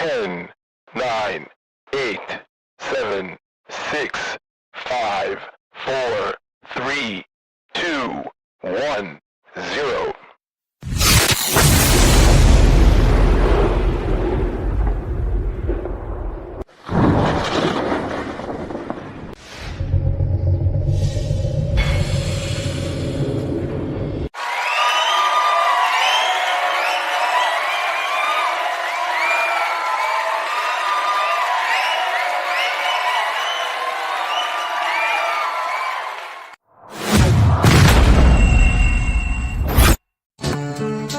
10, 9, 8, 7, 6, 5, 4, 3, 2, 1, 0.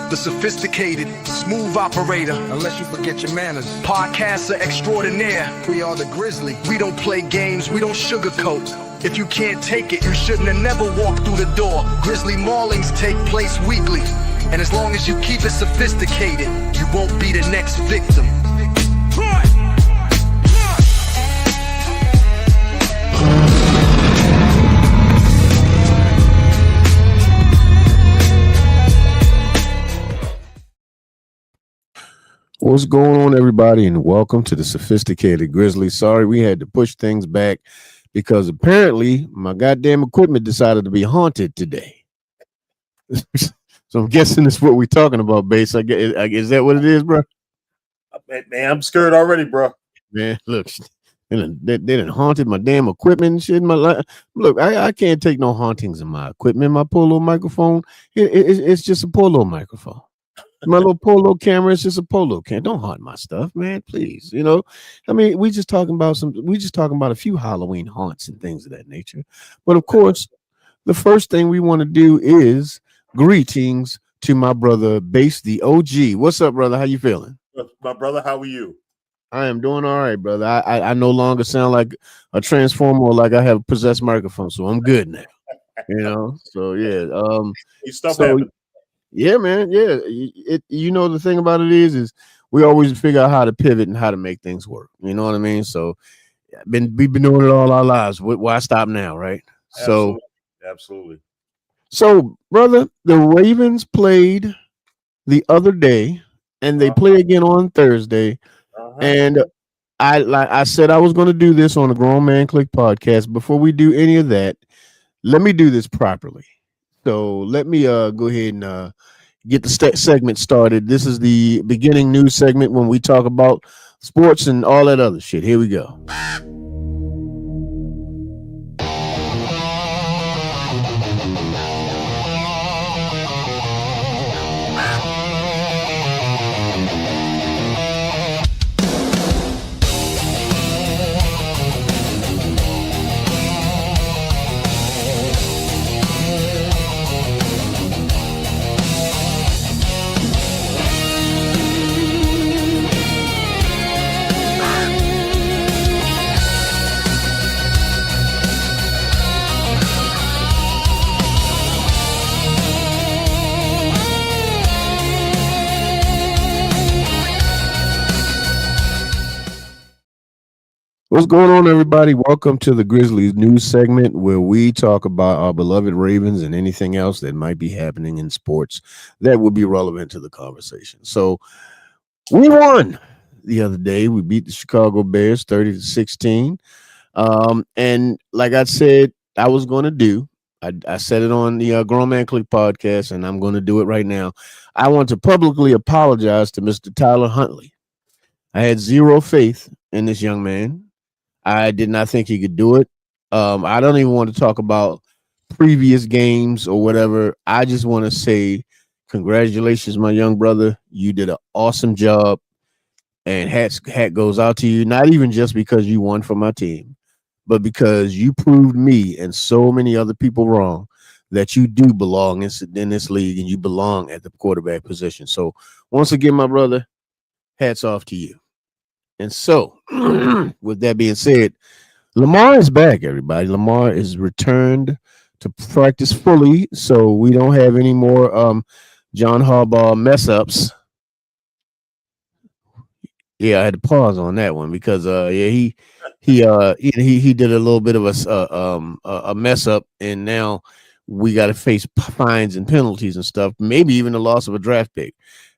The sophisticated, smooth operator. Unless you forget your manners. Podcaster extraordinaire. We are the Grizzly. We don't play games, we don't sugarcoat. If you can't take it, you shouldn't have never walked through the door. Grizzly maulings take place weekly. And as long as you keep it sophisticated, you won't be the next victim. What's going on, everybody, and welcome to the Sophisticated Grizzly. Sorry, we had to push things back because apparently my goddamn equipment decided to be haunted today. So I'm guessing that's what we're talking about, Bass. Is that what it is, bro? Man, I'm scared already, bro. Man, look, they done haunted my damn equipment and shit in my life. Look, I can't take no hauntings in my equipment. My Polo microphone, it's just a Polo microphone. My little Polo camera is just a Polo camera. Don't haunt my stuff, man. Please, you know. I mean, we just talking about a few Halloween haunts and things of that nature. But of course, the first thing we want to do is greetings to my brother Bass, the OG. What's up, brother? How you feeling? My brother, how are you? I am doing all right, brother. I no longer sound like a transformer or like I have a possessed microphone, so I'm good now. You know, so yeah. Stuff happened. Yeah, man. Yeah, the thing about it is we always figure out how to pivot and how to make things work. You know what I mean? So we've been doing it all our lives. Why stop now, right? Absolutely. So, brother, the Ravens played the other day, and they play again on Thursday. And I said I was going to do this on the Grown Man Click podcast. Before we do any of that, let me do this properly. So let me go ahead and get the segment started. This is the beginning news segment when we talk about sports and all that other shit. Here we go. What's going on, everybody? Welcome to the Grizzlies news segment where we talk about our beloved Ravens and anything else that might be happening in sports that would be relevant to the conversation. So we won the other day. We beat the Chicago Bears 30-16. And like I said, I was going to do, I said it on the Grown Man Click podcast, and I'm going to do it right now. I want to publicly apologize to Mr. Tyler Huntley. I had zero faith in this young man. I did not think he could do it. I don't even want to talk about previous games or whatever. I just want to say congratulations, my young brother. You did an awesome job, and hat goes out to you, not even just because you won for my team, but because you proved me and so many other people wrong that you do belong in this league and you belong at the quarterback position. So once again, my brother, hats off to you. And so, with that being said, Lamar is back, everybody. Lamar is returned to practice fully, so we don't have any more John Harbaugh mess-ups. Yeah, I had to pause on that one because he did a little bit of a mess-up, and now we got to face fines and penalties and stuff, maybe even the loss of a draft pick.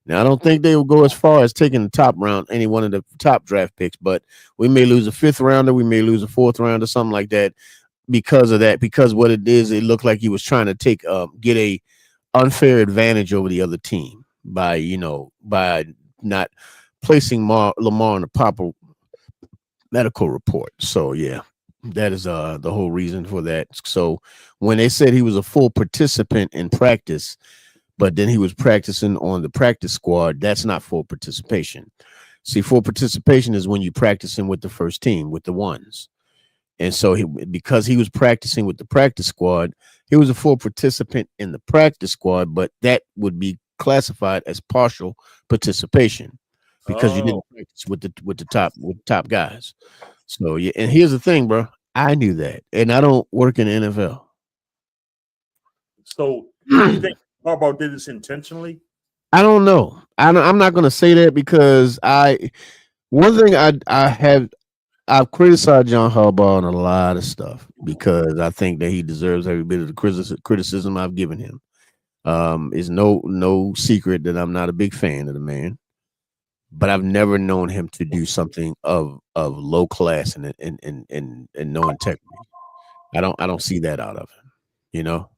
Now, I don't think they will go as far as taking the top round, any one of the top draft picks, but we may lose a fifth rounder, we may lose a fourth rounder, something like that, because of that. Because what it is, it looked like he was trying to get a unfair advantage over the other team by by not placing Lamar on the proper medical report. So yeah, that is the whole reason for that. So when they said he was a full participant in practice, but then he was practicing on the practice squad, that's not full participation. See, full participation is when you're practicing with the first team, with the ones. And so because he was practicing with the practice squad, he was a full participant in the practice squad, but that would be classified as partial participation because you didn't practice with the top guys. So yeah, and here's the thing, bro. I knew that, and I don't work in the NFL. So do you think Harbaugh did this intentionally? I don't know. I'm not going to say that because one thing I've criticized John Harbaugh on a lot of stuff because I think that he deserves every bit of the criticism I've given him. It's no secret that I'm not a big fan of the man, but I've never known him to do something of low class and no integrity. I don't see that out of him, you know.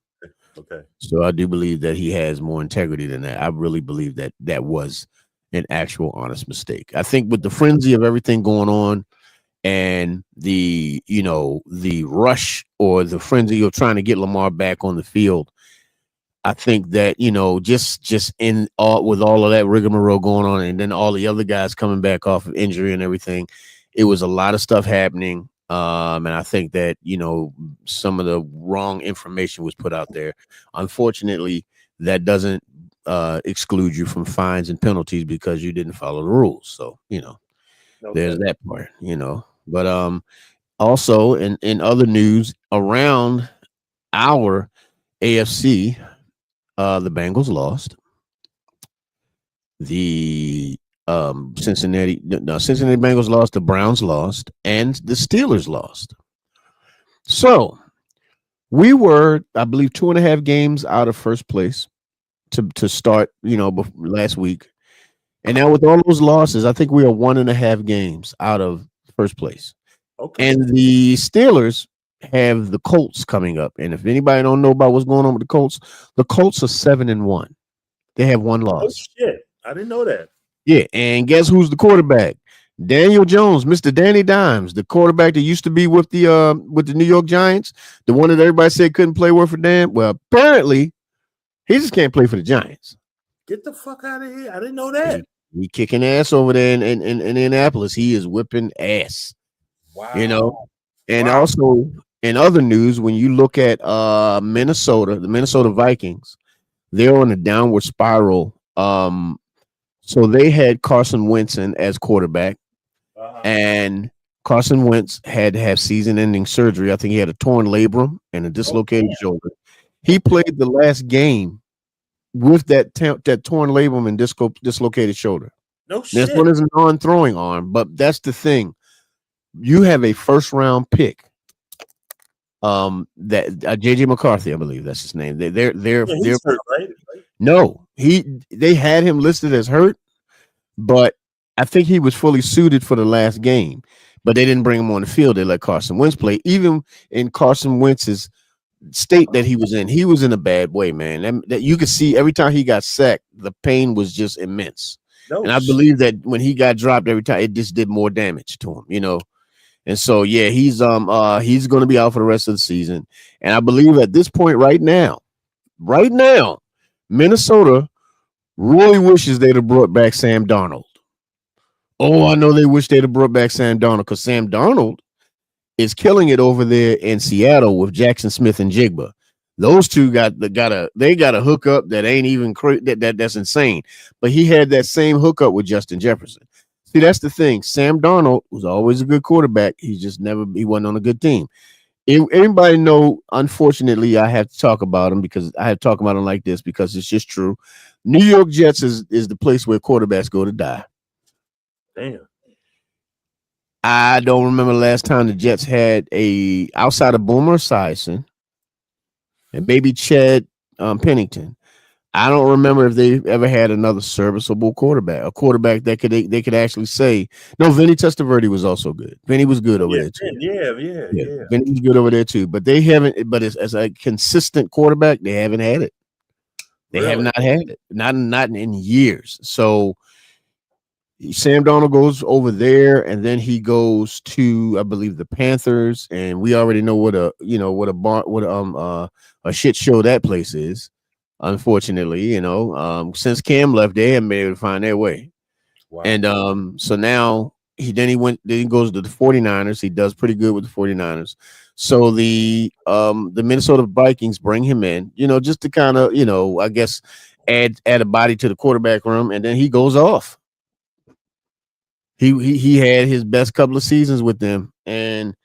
Okay. So I do believe that he has more integrity than that. I really believe that was an actual honest mistake. I think with the frenzy of everything going on and the rush or the frenzy of trying to get Lamar back on the field, I think that, just in with all of that rigmarole going on and then all the other guys coming back off of injury and everything, it was a lot of stuff happening. And I think that, some of the wrong information was put out there. Unfortunately, that doesn't exclude you from fines and penalties because you didn't follow the rules. So, there's that part, But also in other news around our AFC, the Bengals lost. The Cincinnati Bengals lost, the Browns lost, and the Steelers lost. So we were, I believe, 2.5 games out of first place to start, last week. And now with all those losses, I think we are 1.5 games out of first place. Okay. And the Steelers have the Colts coming up. And if anybody don't know about what's going on with the Colts are 7-1. They have one loss. Oh shit. I didn't know that. Yeah, and guess who's the quarterback? Daniel Jones, Mr. Danny Dimes, the quarterback that used to be with the New York Giants, the one that everybody said couldn't play worth a damn. Well, apparently, he just can't play for the Giants. Get the fuck out of here! I didn't know that. He kicking ass over there in Indianapolis. He is whipping ass. Wow. And also in other news, when you look at Minnesota, the Minnesota Vikings, they're on a downward spiral. So they had Carson Wentz as quarterback, and Carson Wentz had to have season-ending surgery. I think he had a torn labrum and a dislocated shoulder. He played the last game with that torn labrum and dislocated shoulder. No shit. This one is a non-throwing arm, but that's the thing. You have a first-round pick. That JJ McCarthy, I believe that's his name. They're hurt, right? No, they had him listed as hurt, but I think he was fully suited for the last game. But they didn't bring him on the field. They let Carson Wentz play. Even in Carson Wentz's state that he was in a bad way, man. That you could see every time he got sacked, the pain was just immense. And I believe that when he got dropped every time, it just did more damage to him, And so, yeah, he's going to be out for the rest of the season. And I believe at this point right now, Minnesota really wishes they'd have brought back Sam Darnold. Oh, I know they wish they'd have brought back Sam Darnold because Sam Darnold is killing it over there in Seattle with Jackson Smith and Jigba. Those two got a hookup that ain't even that's insane. But he had that same hookup with Justin Jefferson. See, that's the thing. Sam Darnold was always a good quarterback. He wasn't on a good team. Anybody know, unfortunately, I have to talk about him because I have to talk about him like this because it's just true. New York Jets is the place where quarterbacks go to die. Damn. I don't remember the last time the Jets had outside of Boomer Esiason and maybe Chad Pennington. I don't remember if they ever had another serviceable quarterback, a quarterback that they could actually say. No, Vinny Testaverde was also good. Vinny was good over Yeah, there too. yeah. Vinny was good over there too. But they haven't. But as a consistent quarterback, they haven't had it. They have Really? not had it. Not in years. So Sam Darnold goes over there, and then he goes to, I believe, the Panthers, and we already know what a shit show that place is. Unfortunately, since Cam left, they haven't been able to find their way. Wow. And so now he goes to the 49ers. He does pretty good with the 49ers. So the Minnesota Vikings bring him in, just to kind of, I guess add a body to the quarterback room, and then he goes off. He had his best couple of seasons with them, and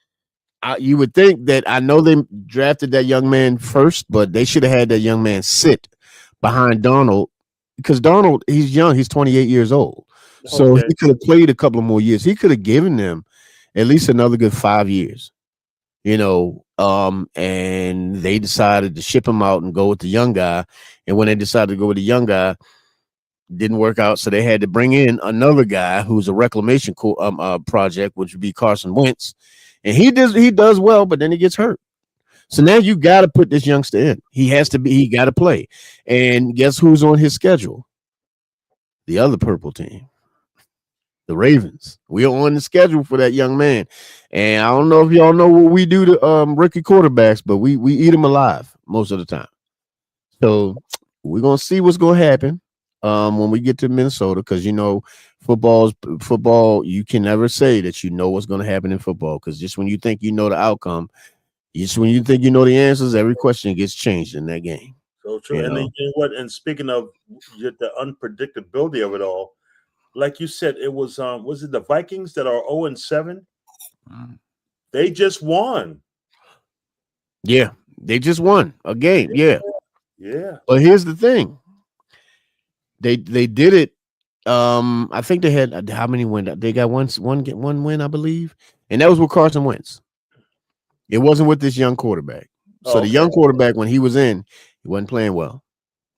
you would think that, I know they drafted that young man first, but they should have had that young man sit behind Darnold, because Darnold, he's young, he's 28 years old, so he could have played a couple of more years. He could have given them at least another good 5 years, and they decided to ship him out and go with the young guy. And when they decided to go with the young guy, didn't work out, so they had to bring in another guy who's a reclamation project, which would be Carson Wentz, and he does well, but then he gets hurt. So now you got to put this youngster in. He got to play, and guess who's on his schedule? The other purple team, the Ravens. We are on the schedule for that young man, and I don't know if y'all know what we do to rookie quarterbacks, but we eat them alive most of the time. So we're gonna see what's gonna happen when we get to Minnesota, because football, you can never say that you know what's going to happen in football, because just when you think you know the outcome, just when you think you know the answers, every question gets changed in that game. So true. And then, what? And speaking of the unpredictability of it all, like you said, it was it the Vikings that are 0-7? They just won. Yeah, they just won a game. Yeah. But here's the thing. They did it. I think they had how many wins? They got one win, I believe, and that was with Carson Wentz. It wasn't with this young quarterback. So the young quarterback, when he was in, he wasn't playing well.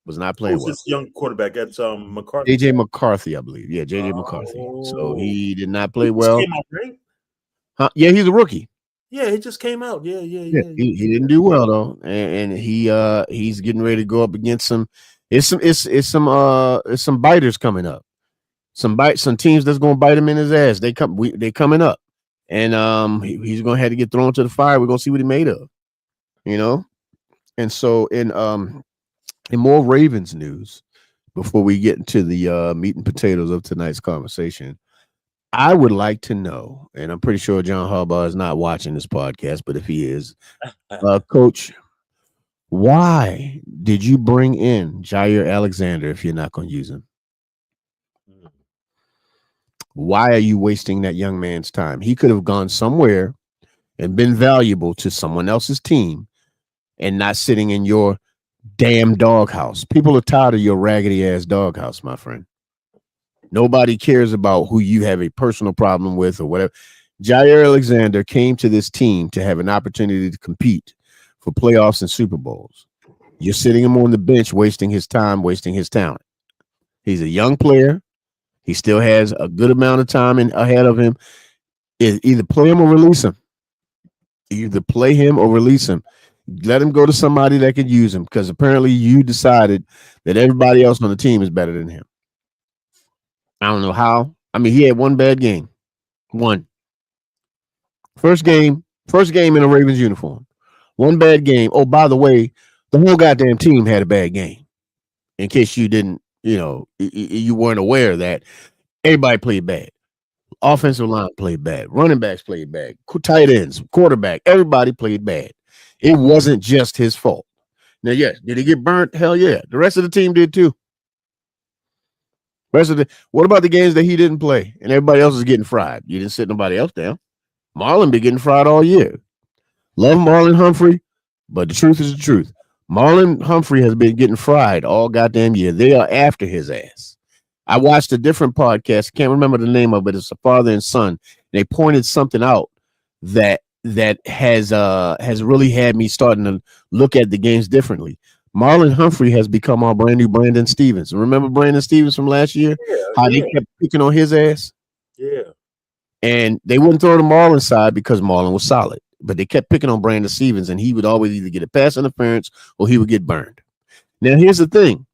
Was not playing well. Who's this young quarterback? That's McCarthy. JJ McCarthy, I believe. Yeah, JJ McCarthy. So he did not play well. Came out, right? Huh? Yeah, he's a rookie. Yeah, he just came out. Yeah. He didn't do well though, and he's getting ready to go up against some. It's some biters coming up. Some teams that's gonna bite him in his ass. They coming up, and he's gonna have to get thrown to the fire. We're gonna see what he made of, And so in more Ravens news, before we get into the meat and potatoes of tonight's conversation, I would like to know, and I'm pretty sure John Harbaugh is not watching this podcast, but if he is, Coach, why did you bring in Jair Alexander if you're not going to use him? Why are you wasting that young man's time? He could have gone somewhere and been valuable to someone else's team and not sitting in your damn doghouse. People are tired of your raggedy ass doghouse, my friend. Nobody cares about who you have a personal problem with or whatever. Jair Alexander came to this team to have an opportunity to compete for playoffs and Super Bowls. You're sitting him on the bench, wasting his time, wasting his talent. He's a young player. He still has a good amount of time ahead of him. Either play him or release him. Let him go to somebody that could use him, because apparently you decided that everybody else on the team is better than him. I don't know how. I mean, he had one bad game. One. First game in a Ravens uniform. One bad game. Oh, by the way, the whole goddamn team had a bad game. In case you didn't, you weren't aware of that. Everybody played bad. Offensive line played bad. Running backs played bad. Tight ends, quarterback, everybody played bad. It wasn't just his fault. Now, yes, did he get burnt? Hell yeah. The rest of the team did too. What about the games that he didn't play and everybody else is getting fried? You didn't sit nobody else down. Marlon been getting fried all year. Love Marlon Humphrey, but the truth is the truth. Marlon Humphrey has been getting fried all goddamn year. They are after his ass. I watched a different podcast. Can't remember the name of it. It's a father and son. They pointed something out that has really had me starting to look at the games differently. Marlon Humphrey has become our brand new Brandon Stevens. Remember Brandon Stevens from last year? How they kept picking on his ass? Yeah. And they wouldn't throw the Marlon side because Marlon was solid. But they kept picking on Brandon Stevens, and he would always either get a pass interference or he would get burned. Now, here's the thing.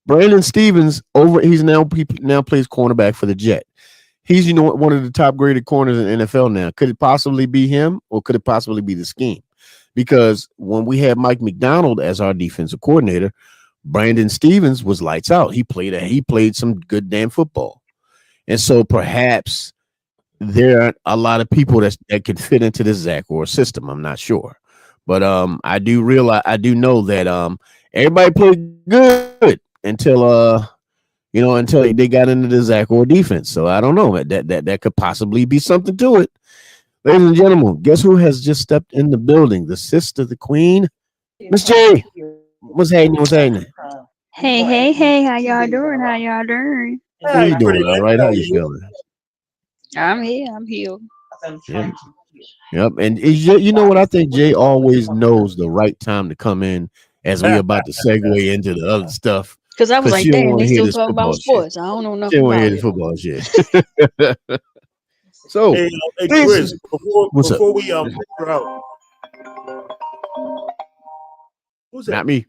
Brandon Stevens he's now plays cornerback for the Jet. He's one of the top graded corners in the NFL now. Could it possibly be him, or could it possibly be the scheme? Because when we had Mike McDonald as our defensive coordinator, Brandon Stevens was lights out. He played some good damn football. And so perhaps there are a lot of people that could fit into this Zach Orr system. I'm not sure. But I do know that everybody played good until they got into the Zach Orr defense. So I don't know. That could possibly be something to it. Ladies and gentlemen, guess who has just stepped in the building? The sister, the queen, Miss J. What's happening? Hey, how y'all doing? How you doing? All right, how you feeling? I'm here. Yep. And you know what? I think Jay always knows the right time to come in as we about to segue into the other stuff. Because I was like, damn, they still talking about sports. Shit. I don't know nothing She don't about hear the it. football shit. So, hey Chris, before we figure out, who's that? Not me.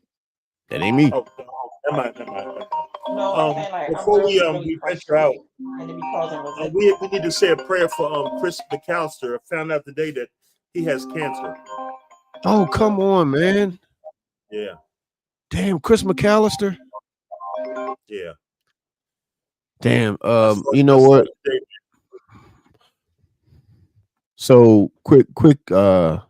That ain't me. Oh, never mind. Before we venture out, we need to say a prayer for Chris McAllister. I found out today that he has cancer. Oh, come on, man. Yeah. Damn, Chris McAllister. Yeah. Damn. You know what? So quick. I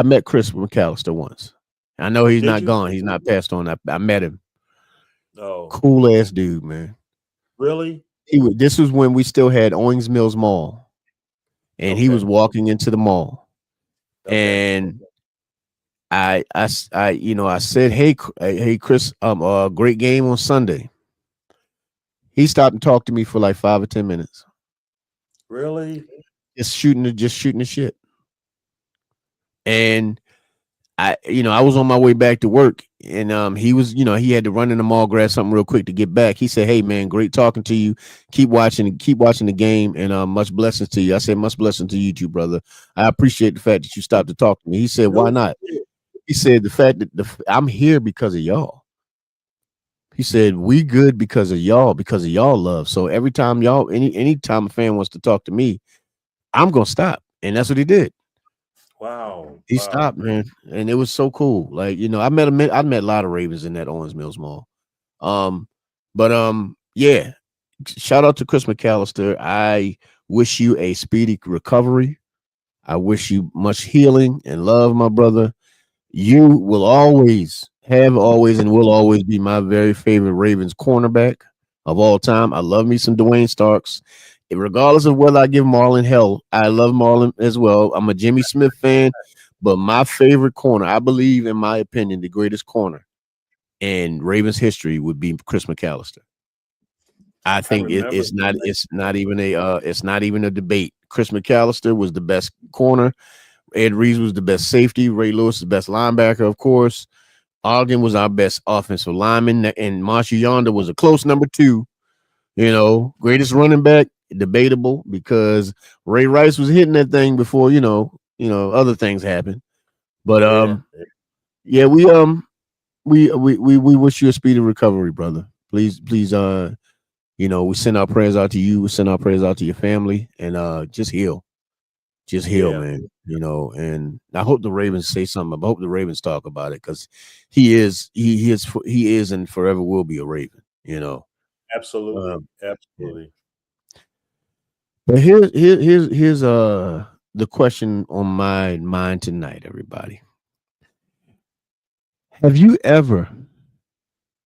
met Chris McAllister once. I know he's not gone. He's not passed on. I met him. Oh, cool ass dude, man. Really? This was when we still had Owings Mills Mall, and he was walking into the mall, and I said, hey, Chris, great game on Sunday. He stopped and talked to me for like 5 or 10 minutes. Really? Just shooting the shit. And I was on my way back to work, and he was, he had to run in the mall, grab something real quick to get back. He said, hey man, great talking to you. Keep watching the game, and much blessings to you. I said, much blessings to you too, brother. I appreciate the fact that you stopped to talk to me. He said, why not? He said, the fact that I'm here because of y'all. He said, we good because of y'all love. So every time anytime a fan wants to talk to me, I'm gonna stop. And that's what he did. Wow. He stopped, man. And it was so cool. Like, I met a lot of Ravens in that Owens Mills Mall. Yeah. Shout out to Chris McAllister. I wish you a speedy recovery. I wish you much healing and love, my brother. You will always and will always be my very favorite Ravens cornerback of all time. I love me some Dwayne Starks. Regardless of whether I give Marlon hell, I love Marlon as well. I'm a Jimmy Smith fan, but my favorite corner, I believe, in my opinion, the greatest corner in Ravens history would be Chris McAllister. I think it's not even a debate. Chris McAllister was the best corner. Ed Reeves was the best safety. Ray Lewis the best linebacker, of course. Ogden was our best offensive lineman, and Marshall Yonder was a close number 2. Greatest running back, debatable, because Ray Rice was hitting that thing before other things happened. But we wish you a speedy recovery, brother. Please, we send our prayers out to you. We send our prayers out to your family, and just heal, man. And I hope the Ravens say something. I hope the Ravens talk about it, because he is and forever will be a Raven. Absolutely. Absolutely. But here's the question on my mind tonight, everybody. Have you ever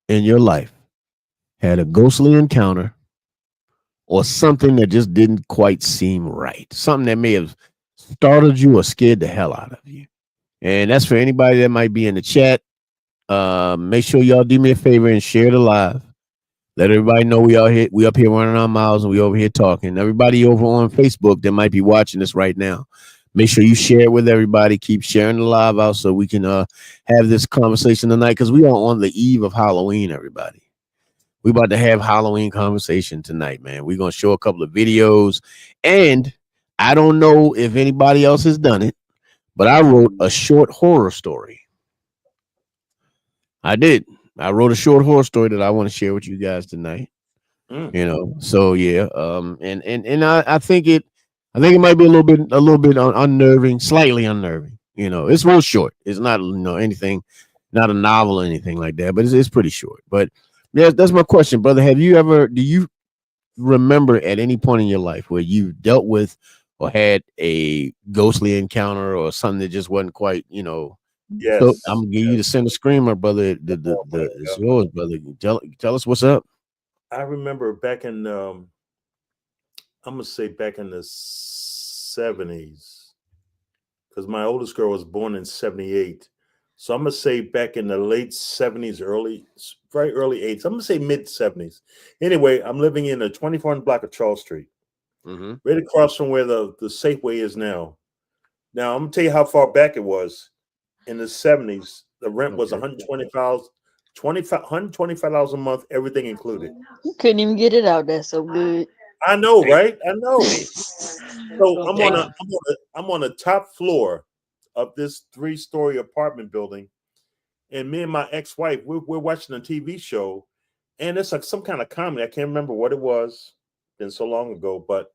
in your life had a ghostly encounter or something that just didn't quite seem right? Something that may have startled you or scared the hell out of you? And that's for anybody that might be in the chat. Make sure y'all do me a favor and share the live. Let everybody know we up here running our miles and we over here talking. Everybody over on Facebook that might be watching this right now, Make sure you share it with everybody. Keep sharing the live out so we can have this conversation tonight, because we are on the eve of Halloween, everybody. We about to have Halloween conversation tonight, man. We're going to show a couple of videos, and I don't know if anybody else has done it, but I wrote a short horror story. I did. I wrote a short horror story that I want to share with you guys tonight. You know, so yeah. And I think it might be a little bit unnerving, slightly unnerving. You know, it's real short. It's not anything, not a novel or anything like that, but it's pretty short. But yeah, that's my question, brother. Do you remember at any point in your life where you dealt with or had a ghostly encounter or something that just wasn't quite, Yes. So I'm gonna give you the center screamer, brother. It's yours, brother. Tell us what's up. I remember back in I'm gonna say back in the 70s, because my oldest girl was born in 78. So I'm gonna say back in the late 70s, very early 80s. I'm gonna say mid 70s. Anyway, I'm living in the 24th block of Charles Street, right across from where the Safeway is now. Now I'm gonna tell you how far back it was. In the 70s, the rent was $125 a month, everything included. You couldn't even get it out there so good. I know, right? I know. So I'm on the top floor of this 3-story apartment building, and me and my ex-wife, we're watching a TV show, and it's like some kind of comedy. I can't remember what it was. Been so long ago, but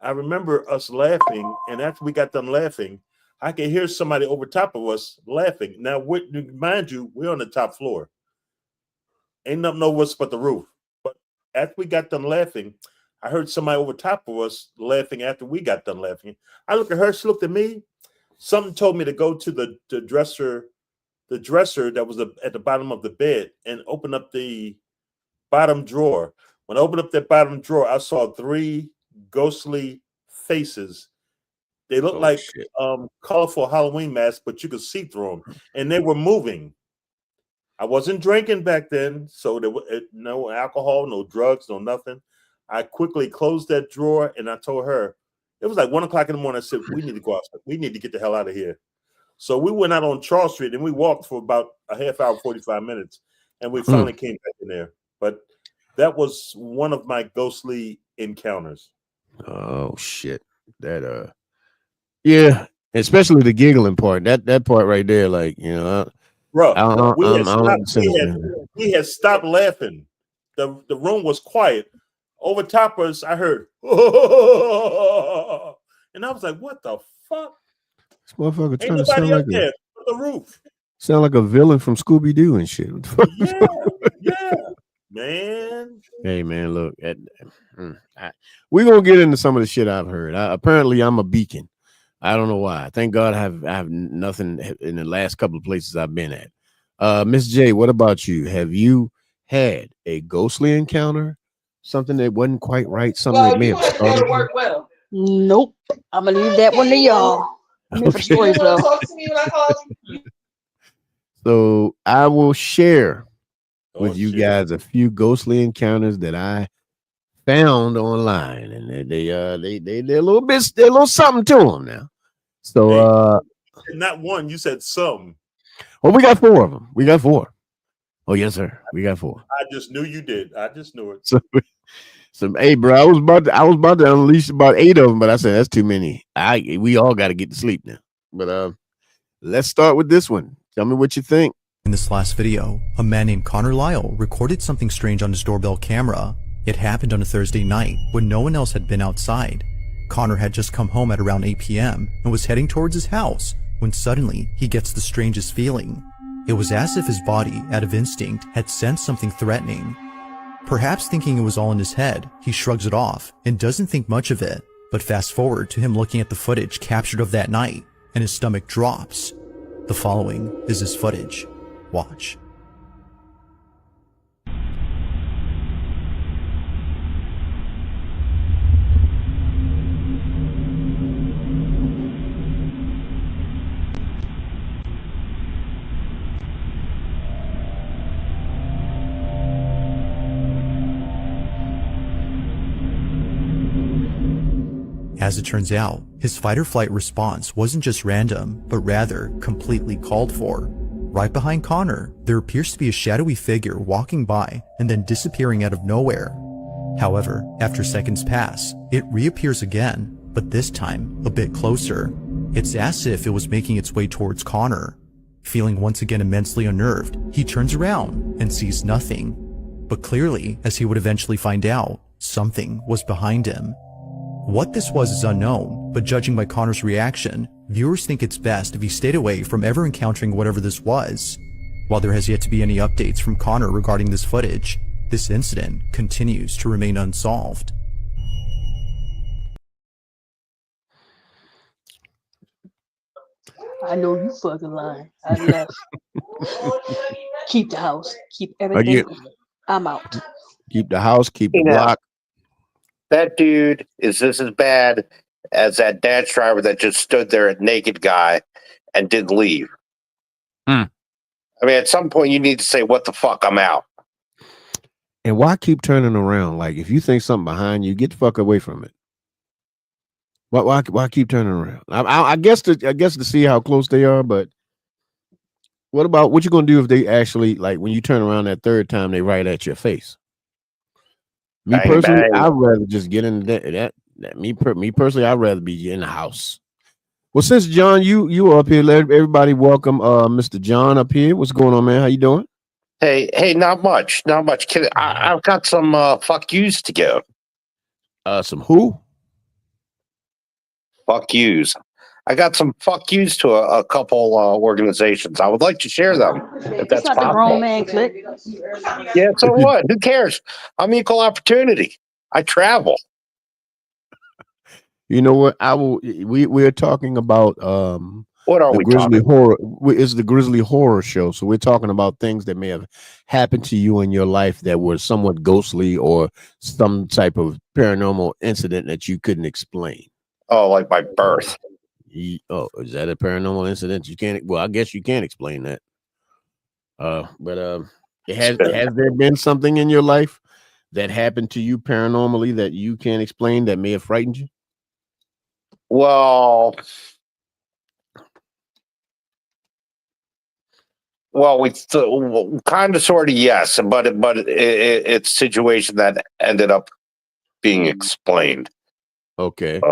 I remember us laughing, and after we got done laughing, I could hear somebody over top of us laughing. Now, mind you, we're on the top floor. Ain't nothing over us but the roof. But after we got done laughing, I heard somebody over top of us laughing after we got done laughing. I looked at her, she looked at me. Something told me to go to the dresser that was at the bottom of the bed and open up the bottom drawer. When I opened up that bottom drawer, I saw 3 ghostly faces. They looked like colorful Halloween masks, but you could see through them, and they were moving. I wasn't drinking back then, so there was no alcohol, no drugs, no nothing. I quickly closed that drawer, and I told her, it was like 1 o'clock in the morning. I said, we need to go outside. We need to get the hell out of here. So we went out on Charles Street, and we walked for about a half hour, 45 minutes, and we finally came back in there. But that was one of my ghostly encounters. Oh, shit. Yeah, especially the giggling part. That part right there, like, bro, we had stopped laughing. The room was quiet. Over top of us, I heard, and I was like, "What the fuck?" This motherfucker trying to sound like the roof. Sound like a villain from Scooby Doo and shit. Yeah, man. Hey, man, look, we're gonna get into some of the shit I've heard. Apparently, I'm a beacon. I don't know why. Thank God I have nothing in the last couple of places I've been at. Miss J, what about you? Have you had a ghostly encounter? Something that wasn't quite right? Something that may have started? Work well. Nope. I'm gonna leave that one to y'all. I'm here for stories though. Talk to me when I call you. So I will share with you guys a few ghostly encounters that I found online, and they're a little something to them now. So not one, you said some. Well, we got 4 of them. We got 4. Oh yes, sir. We got 4. I just knew you did. I just knew it. So hey, bro, I was about to unleash about 8 of them, but I said that's too many. We all got to get to sleep now. But let's start with this one. Tell me what you think. In this last video, a man named Connor Lyle recorded something strange on his doorbell camera. It happened on a Thursday night when no one else had been outside. Connor had just come home at around 8 p.m. and was heading towards his house when suddenly he gets the strangest feeling. It was as if his body, out of instinct, had sensed something threatening. Perhaps thinking it was all in his head, he shrugs it off and doesn't think much of it. But fast forward to him looking at the footage captured of that night, and his stomach drops. The following is his footage. Watch. As it turns out, his fight or flight response wasn't just random, but rather completely called for. Right behind Connor, there appears to be a shadowy figure walking by and then disappearing out of nowhere. However, after seconds pass, it reappears again, but this time a bit closer. It's as if it was making its way towards Connor. Feeling once again immensely unnerved, he turns around and sees nothing. But clearly, as he would eventually find out, something was behind him. What this was is unknown, but judging by Connor's reaction, viewers think it's best if he stayed away from ever encountering whatever this was. While there has yet to be any updates from Connor regarding this footage, this incident continues to remain unsolved. I know you fucking lying. I left. Keep the house. Keep everything. I'm out. Keep the house, keep the You know, block. that dude is just as bad as that dance driver that just stood there at naked guy and didn't leave. I mean, at some point you need to say, "What the fuck? I'm out." And why keep turning around? Like, if you think something behind you, get the fuck away from it. Why keep turning around? I guess to see how close they are, but what you gonna do if they actually, like, when you turn around that third time, they right at your face? Me Bang, personally, bang. I'd rather just get in that. Me personally, I'd rather be in the house. Well, since John, you are up here, let everybody welcome Mr. John up here. What's going on, man? How you doing? Hey, not much. Kid, I've got some fuck yous to give. Some who? Fuck yous. I got some fuck yous to a couple organizations. I would like to share them if that's It's not the possible. grown man clique. Yeah, so what? Who cares? I'm equal opportunity. I travel. You know what? We're talking about What are the we Grizzly talking? Horror. It's the Grizzly Horror show. So we're talking about things that may have happened to you in your life that were somewhat ghostly or some type of paranormal incident that you couldn't explain. Oh, like my birth. Oh, is that a paranormal incident? You can't. Well, I guess you can't explain that. But has there been something in your life that happened to you paranormally that you can't explain that may have frightened you? Well, we kind of, sort of, yes, but it's a situation that ended up being explained. Okay.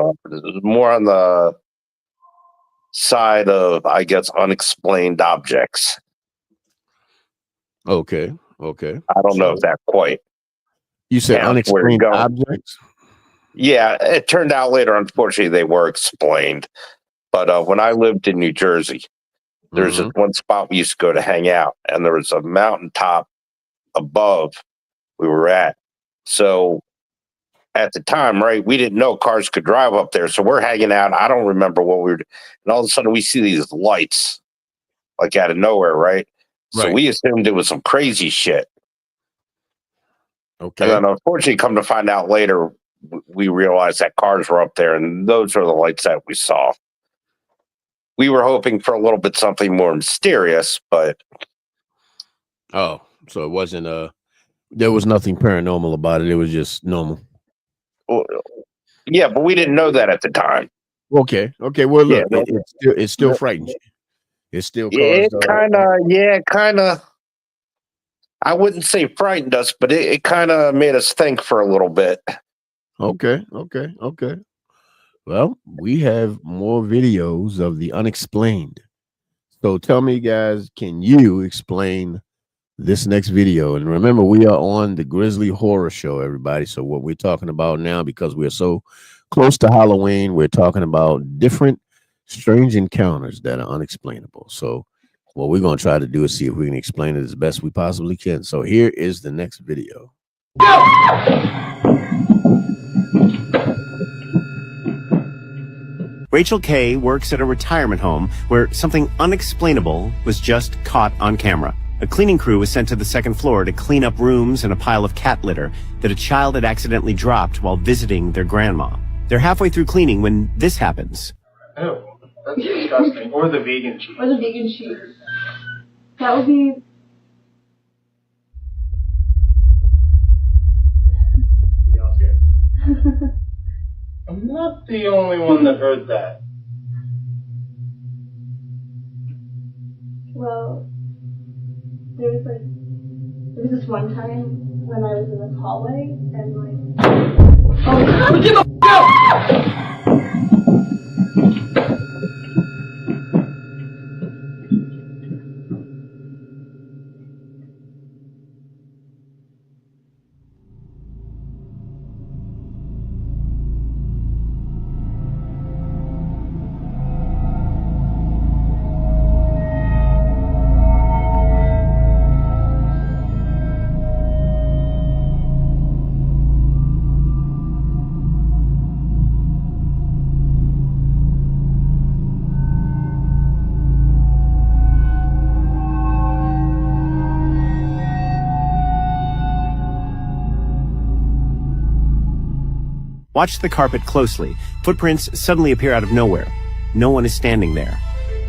More on the side of, I guess, unexplained objects. Okay. I don't know if that quite. You said counts where you're unexplained going. objects? Yeah, it turned out later, unfortunately, they were explained. But when I lived in New Jersey, there's this one spot we used to go to hang out, and there was a mountaintop above we were at. So at the time, right, we didn't know cars could drive up there. So we're hanging out. I don't remember what we were doing. And all of a sudden, we see these lights, like out of nowhere, right? So we assumed it was some crazy shit. Okay. And then, unfortunately, come to find out later, we realized that cars were up there, and those are the lights that we saw. We were hoping for a little bit something more mysterious, but so it wasn't there was nothing paranormal about it. It was just normal. Yeah, but we didn't know that at the time. Okay. Well, look, it still frightens you. It still caused kind of. I wouldn't say frightened us, but it kind of made us think for a little bit. Okay. Well, we have more videos of the unexplained. So tell me, guys, can you explain this next video? And remember, we are on the Grizzly Horror Show, everybody. So what we're talking about now, because we're so close to Halloween, we're talking about different strange encounters that are unexplainable. So what we're going to try to do is see if we can explain it as best we possibly can. So here is the next video. Rachel Kay works at a retirement home where something unexplainable was just caught on camera. A cleaning crew was sent to the second floor to clean up rooms and a pile of cat litter that a child had accidentally dropped while visiting their grandma. They're halfway through cleaning when this happens. Oh, that's disgusting. Or the vegan cheese. Or the vegan cheese. That would be... I'm not the only one that heard that. Well, there was this one time when I was in this hallway and oh, get the out! Watch the carpet closely. Footprints suddenly appear out of nowhere. No one is standing there.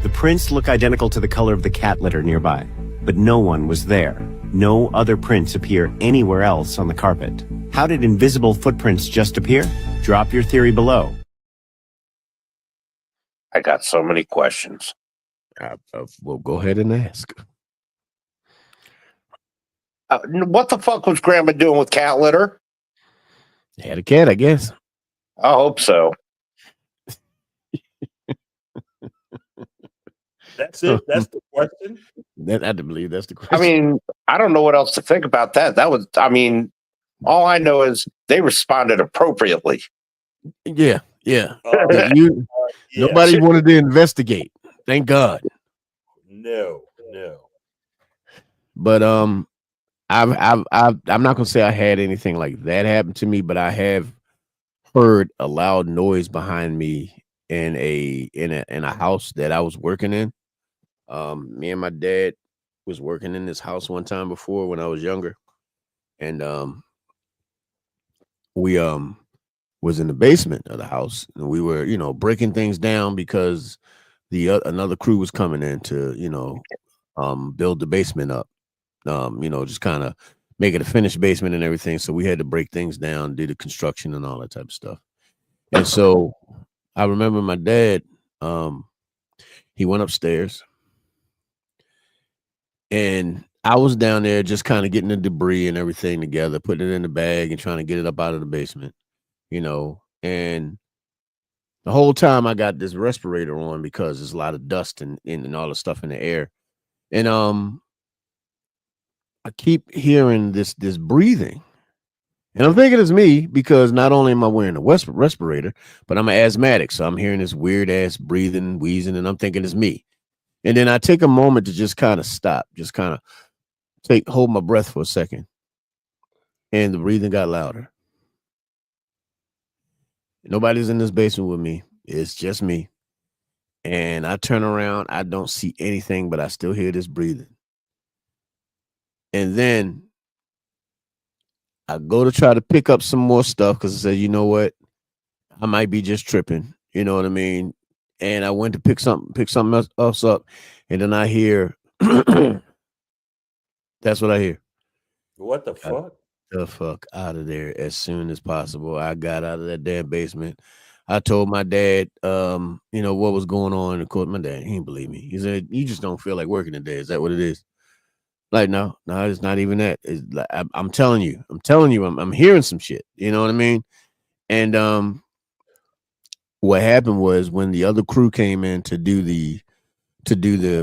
The prints look identical to the color of the cat litter nearby, but no one was there. No other prints appear anywhere else on the carpet. How did invisible footprints just appear? Drop your theory below. I got so many questions. Well, go ahead and ask. What the fuck was Grandma doing with cat litter? Had a cat, I guess. I hope so. That's it. That's the question. I believe that's the question. I mean, I don't know what else to think about that. All I know is they responded appropriately. Yeah. Nobody wanted to investigate. Thank God. No. But I'm not gonna say I had anything like that happen to me, but I have heard a loud noise behind me in a house that I was working in. Me and my dad was working in this house one time before when I was younger, and we was in the basement of the house, and we were breaking things down because another crew was coming in to build the basement up. Just kind of make it a finished basement and everything. So we had to break things down, do the construction and all that type of stuff. And so I remember my dad, he went upstairs and I was down there just kind of getting the debris and everything together, putting it in the bag and trying to get it up out of the basement, and the whole time I got this respirator on because there's a lot of dust and all the stuff in the air. And, I keep hearing this breathing, and I'm thinking it's me because not only am I wearing a respirator, but I'm an asthmatic, so I'm hearing this weird ass breathing, wheezing, and I'm thinking it's me. And then I take a moment to just kind of stop, just kind of hold my breath for a second, and the breathing got louder. Nobody's in this basement with me. It's just me. And I turn around, I don't see anything, but I still hear this breathing. And then I go to try to pick up some more stuff because I said, you know what? I might be just tripping. You know what I mean? And I went to pick something else up. And then I hear, that's what I hear. What the fuck? The fuck out of there as soon as possible. I got out of that damn basement. I told my dad, what was going on. And of course, my dad, he didn't believe me. He said, you just don't feel like working today. Is that what it is? Like, no, it's not even that. It's like, I'm telling you, I'm hearing some shit. You know what I mean? And what happened was when the other crew came in to do the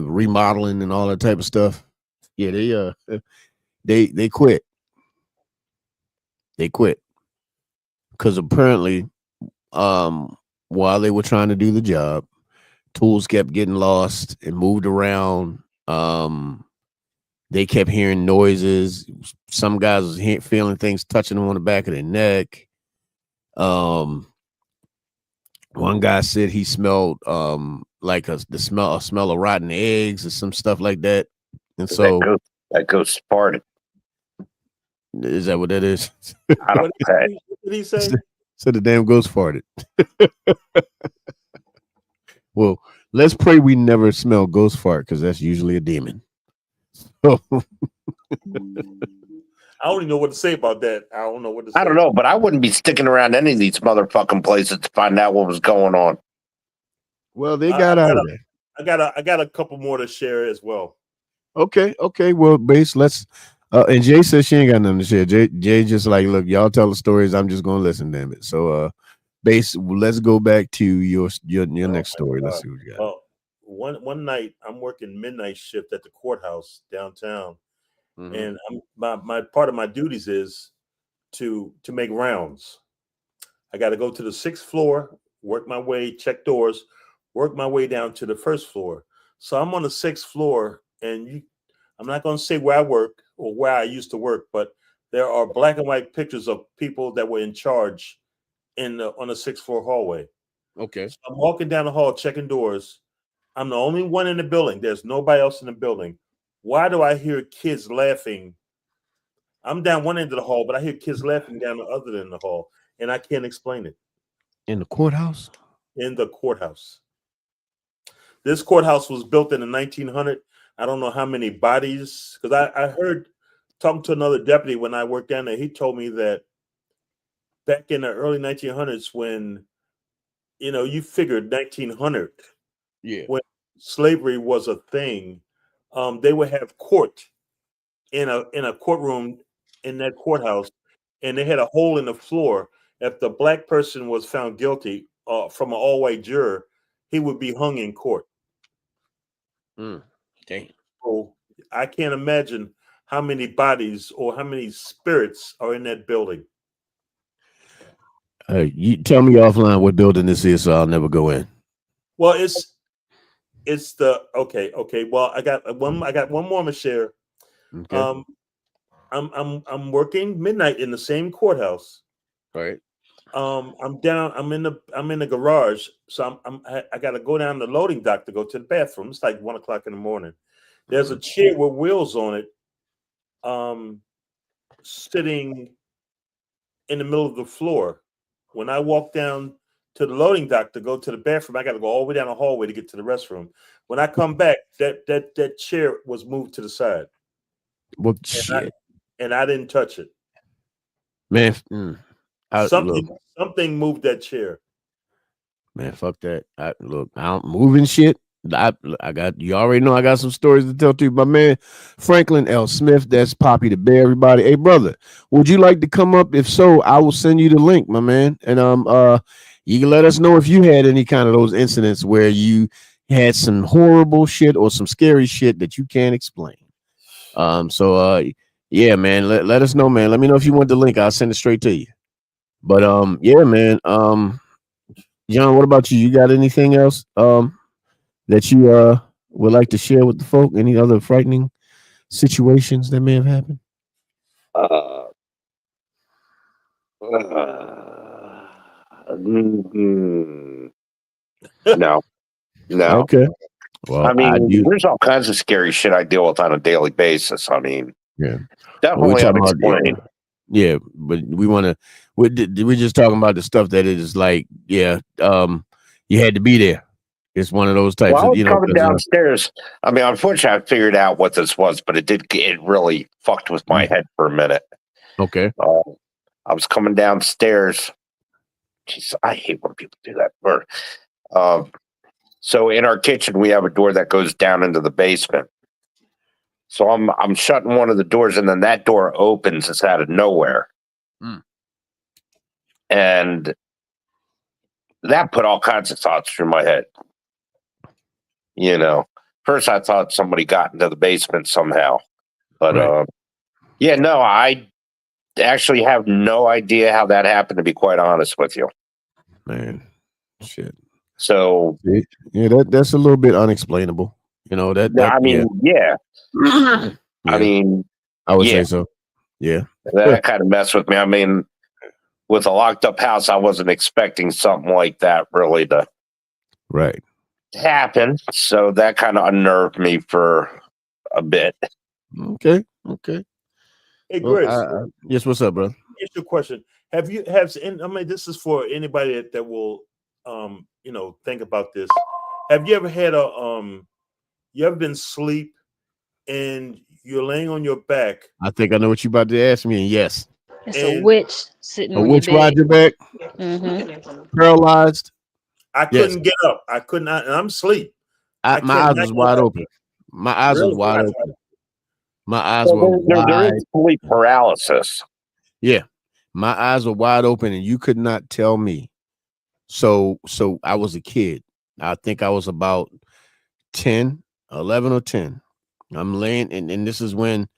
remodeling and all that type of stuff. Yeah, they quit. They quit because apparently, while they were trying to do the job, tools kept getting lost and moved around. They kept hearing noises. Some guys was feeling things touching them on the back of their neck. One guy said he smelled like the smell of rotten eggs or some stuff like that. And so that ghost farted. Is that what that is? I don't know. What did he say? So the damn ghost farted. Well, let's pray we never smell ghost fart because that's usually a demon. I don't even know what to say about that. I don't know what to say. I don't know, but I wouldn't be sticking around any of these motherfucking places to find out what was going on. Well, they got out of there. I got a couple more to share as well. Okay. Well, base, let's and Jay says she ain't got nothing to share. Jay just like, look, y'all tell the stories. I'm just gonna listen, damn it. So base, let's go back to your next story. Let's see what you got. Well, one night I'm working midnight shift at the courthouse downtown, and my part of my duties is to make rounds. I got to go to the 6th floor, work my way, check doors, work my way down to the 1st floor. So I'm on the 6th floor, and I'm not going to say where I work or where I used to work, but there are black and white pictures of people that were in charge on the 6th floor hallway. Okay. So I'm walking down the hall, checking doors. I'm the only one in the building. There's nobody else in the building. Why do I hear kids laughing? I'm down one end of the hall, but I hear kids laughing down the other end of the hall, and I can't explain it. In the courthouse? In the courthouse. This courthouse was built in the 1900s. I don't know how many bodies, because I heard talking to another deputy when I worked down there. He told me that back in the early 1900s, when you figured 1900, when slavery was a thing, they would have court in a courtroom in that courthouse, and they had a hole in the floor. If the black person was found guilty from an all-white juror, he would be hung in court. Damn. So I can't imagine how many bodies or how many spirits are in that building. You tell me offline what building this is, so I'll never go in. Well, it's the okay. Well, I got one more to share. Okay. I'm working midnight in the same courthouse. Right. I'm in the garage, so I got to go down the loading dock to go to the bathroom. It's like 1:00 in the morning. There's a chair with wheels on it, sitting in the middle of the floor. When I walk down to the loading dock to go to the bathroom, I got to go all the way down the hallway to get to the restroom. When I come back, that chair was moved to the side. What shit? And I didn't touch it. Man, something moved that chair. Man, fuck that. I'm moving shit. I got, you already know I got some stories to tell to you. My man Franklin L. Smith, that's Poppy the Bear, everybody. Hey brother, would you like to come up? If so, I will send you the link, my man. And you can let us know if you had any kind of those incidents where you had some horrible shit or some scary shit that you can't explain. Yeah, man, let us know, man. Let me know if you want the link. I'll send it straight to you. But yeah, man. John, what about you? You got anything else that you would like to share with the folk? Any other frightening situations that may have happened? No. Okay. Well, I mean, there's all kinds of scary shit I deal with on a daily basis. I mean, yeah, definitely unexplained. Yeah, but we're just talking about the stuff that is like, you had to be there. It's one of those types. Well, I was of, coming downstairs. I mean, unfortunately, I figured out what this was, but it really fucked with my head for a minute. Okay. I was coming downstairs. Jeez, I hate when people do that. So in our kitchen, we have a door that goes down into the basement. So I'm shutting one of the doors, and then that door opens. It's out of nowhere. And that put all kinds of thoughts through my head. First I thought somebody got into the basement somehow. But I actually have no idea how that happened, to be quite honest with you. Man, shit. So yeah, that's a little bit unexplainable. I mean, yeah. I mean, I would say so. Yeah. That kind of messed with me. I mean, with a locked up house, I wasn't expecting something like that really to happen. So that kind of unnerved me for a bit. Okay. Hey, Chris. Yes, what's up, bro? Here's your question. This is for anybody that will think about this. Have you ever had you ever been asleep and you're laying on your back. I think I know what you about to ask me. And yes, It's a witch sitting a on witch your ride bed. your back, paralyzed. I Yes. couldn't get up. I could not, and I'm asleep. My eyes was wide open. My eyes was Really? wide open. My eyes So were there wide. is sleep paralysis. Yeah, my eyes were wide open, and you could not tell me. So I was a kid. I think I was about 10, 11 or 10. I'm laying, and this is when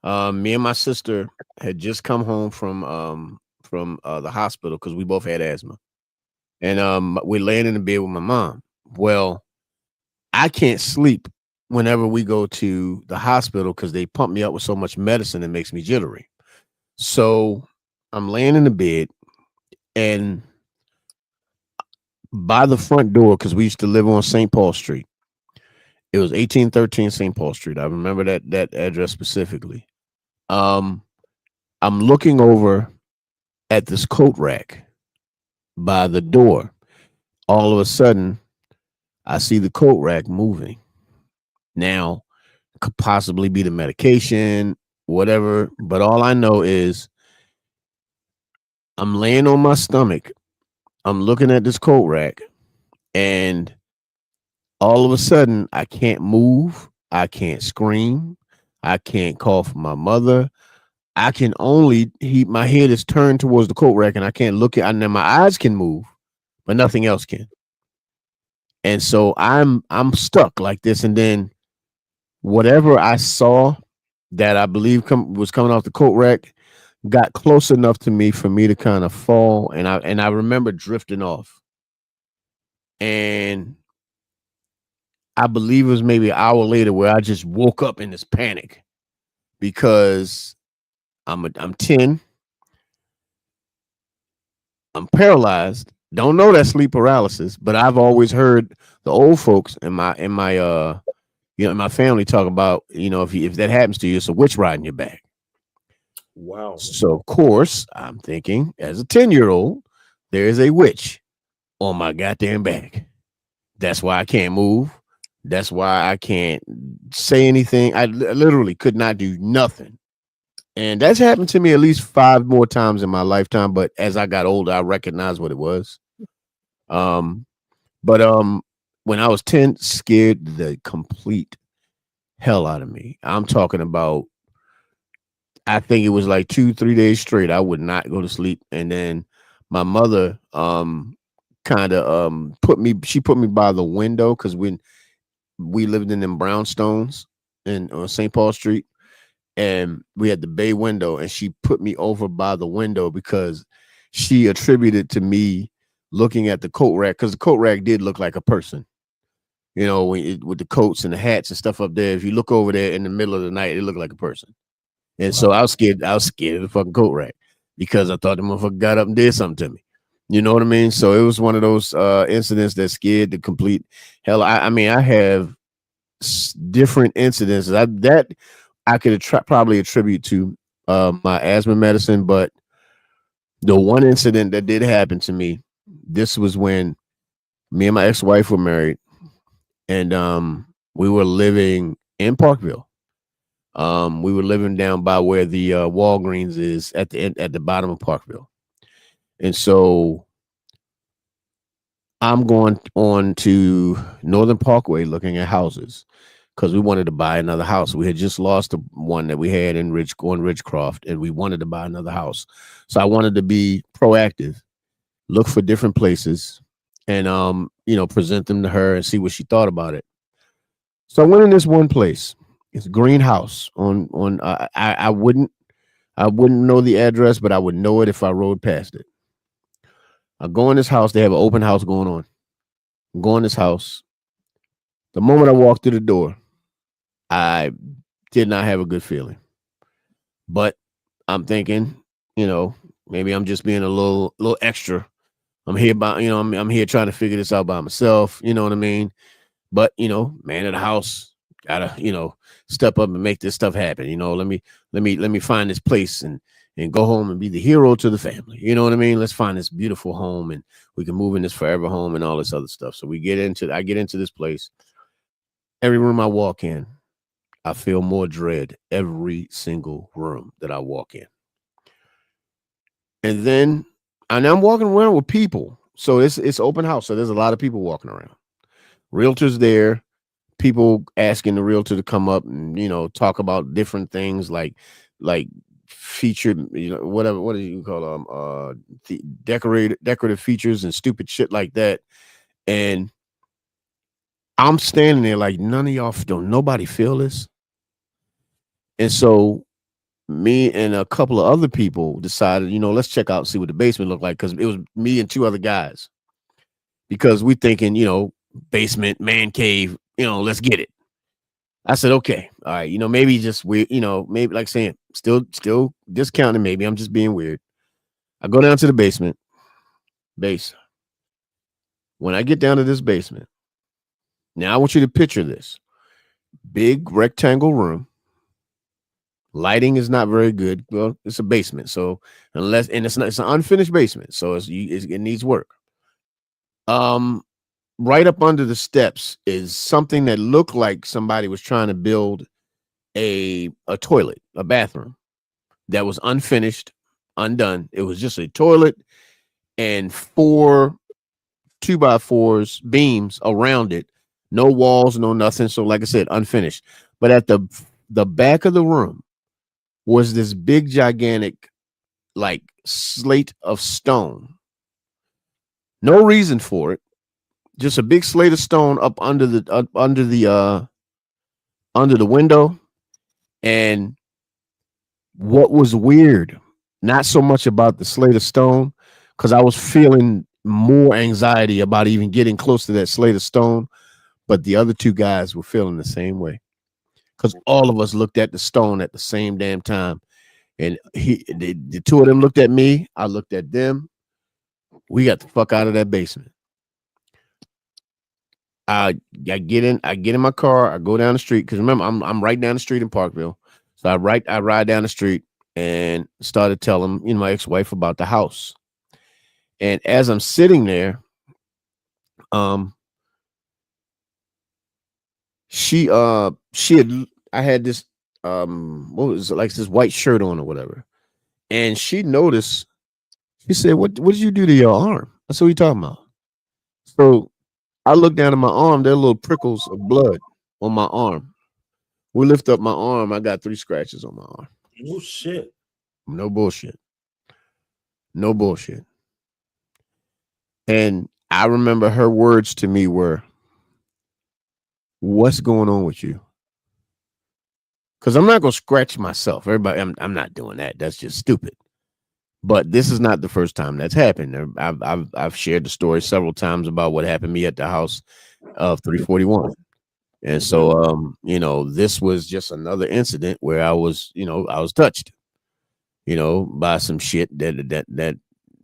me and my sister had just come home from the hospital because we both had asthma, and we're laying in the bed with my mom. Well, I can't sleep whenever we go to the hospital because they pump me up with so much medicine that makes me jittery. So I'm laying in the bed, and by the front door, because we used to live on St. Paul Street. It was 1813 St. Paul Street. I remember that address specifically. I'm looking over at this coat rack by the door. All of a sudden, I see the coat rack moving. Now, could possibly be the medication, whatever. But all I know is I'm laying on my stomach. I'm looking at this coat rack, and all of a sudden, I can't move. I can't scream. I can't call for my mother. I can only my head is turned towards the coat rack, and I can't look at. And then my eyes can move, but nothing else can. And so I'm stuck like this. And then whatever I saw that I believe was coming off the coat rack got close enough to me for me to kind of fall. And I remember drifting off. And I believe it was maybe an hour later where I just woke up in this panic because I'm 10. I'm paralyzed. Don't know that sleep paralysis, but I've always heard the old folks in my in my family talk about, if that happens to you, it's a witch riding your back. Wow. So of course I'm thinking, as a 10-year-old, there is a witch on my goddamn back. That's why I can't move. That's why I can't say anything. I literally could not do nothing. And that's happened to me at least 5 more times in my lifetime. But as I got older, I recognized what it was. But when I was 10, scared the complete hell out of me. I'm talking about, I think it was like 2-3 days straight. I would not go to sleep. And then my mother kind of put me by the window, because when we lived in them brownstones on St. Paul Street, and we had the bay window, and she put me over by the window because she attributed to me looking at the coat rack, because the coat rack did look like a person, with the coats and the hats and stuff up there. If you look over there in the middle of the night, it looked like a person. And so I was scared of the fucking coat rack because I thought the motherfucker got up and did something to me. You know what I mean? So it was one of those incidents that scared the complete hell. I mean, I have different incidents that I could probably attribute to my asthma medicine, but the one incident that did happen to me, this was when me and my ex-wife were married, and we were living in Parkville. We were living down by where the Walgreens is at the bottom of Parkville. And so I'm going on to Northern Parkway looking at houses because we wanted to buy another house. We had just lost the one that we had on Ridgecroft, and we wanted to buy another house. So I wanted to be proactive, look for different places, and present them to her and see what she thought about it. So I went in this one place. It's a green house I wouldn't know the address, but I would know it if I rode past it. I go in this house. They have an open house going on. I go in this house. The moment I walked through the door, I did not have a good feeling. But I'm thinking, maybe I'm just being a little extra. I'm here I'm here trying to figure this out by myself. You know what I mean? But man of the house gotta step up and make this stuff happen. Let me find this place and go home and be the hero to the family. You know what I mean? Let's find this beautiful home and we can move in this forever home and all this other stuff. So I get into this place. Every room I walk in, I feel more dread every single room that I walk in. And then, and I'm walking around with people. So it's open house. So there's a lot of people walking around. Realtors there, people asking the realtor to come up and, talk about different things like featured, whatever, what do you call them? The decorative features and stupid shit like that. And I'm standing there like, none of y'all don't nobody feel this. And so me and a couple of other people decided, let's check out and see what the basement looked like, because it was me and two other guys. Because we thinking, basement, man cave, let's get it. I said, okay, all right, maybe just weird, maybe like saying still discounting, maybe I'm just being weird. I go down to the basement. When I get down to this basement, now I want you to picture this big rectangle room. Lighting is not very good. Well, it's a basement, so it's an unfinished basement, so it needs work. Right up under the steps is something that looked like somebody was trying to build a toilet, a bathroom that was unfinished, undone. It was just a toilet and 4 2x4s beams around it, no walls, no nothing. So, like I said, unfinished. But at the back of the room was this big, gigantic, like slate of stone. No reason for it. Just a big slate of stone up under the window. And what was weird, not so much about the slate of stone, because I was feeling more anxiety about even getting close to that slate of stone, but the other two guys were feeling the same way, because all of us looked at the stone at the same damn time. And the two of them looked at me, I looked at them. We got the fuck out of that basement. I get in my car, I go down the street, because remember, I'm right down the street in Parkville. So I ride down the street and started telling my ex-wife about the house. And as I'm sitting there, I had this what was it, like this white shirt on or whatever, and she noticed. She said, "What did you do to your arm?" I said, "What are you talking about?" So I looked down at my arm. There are little prickles of blood on my arm. We lift up my arm. I got 3 scratches on my arm. Oh shit! No bullshit. No bullshit. And I remember her words to me were, "What's going on with you?" Because I'm not gonna scratch myself. Everybody, I'm not doing that. That's just stupid. But this is not the first time that's happened. I've shared the story several times about what happened to me at the house of 341. And so this was just another incident where I was touched, by some shit that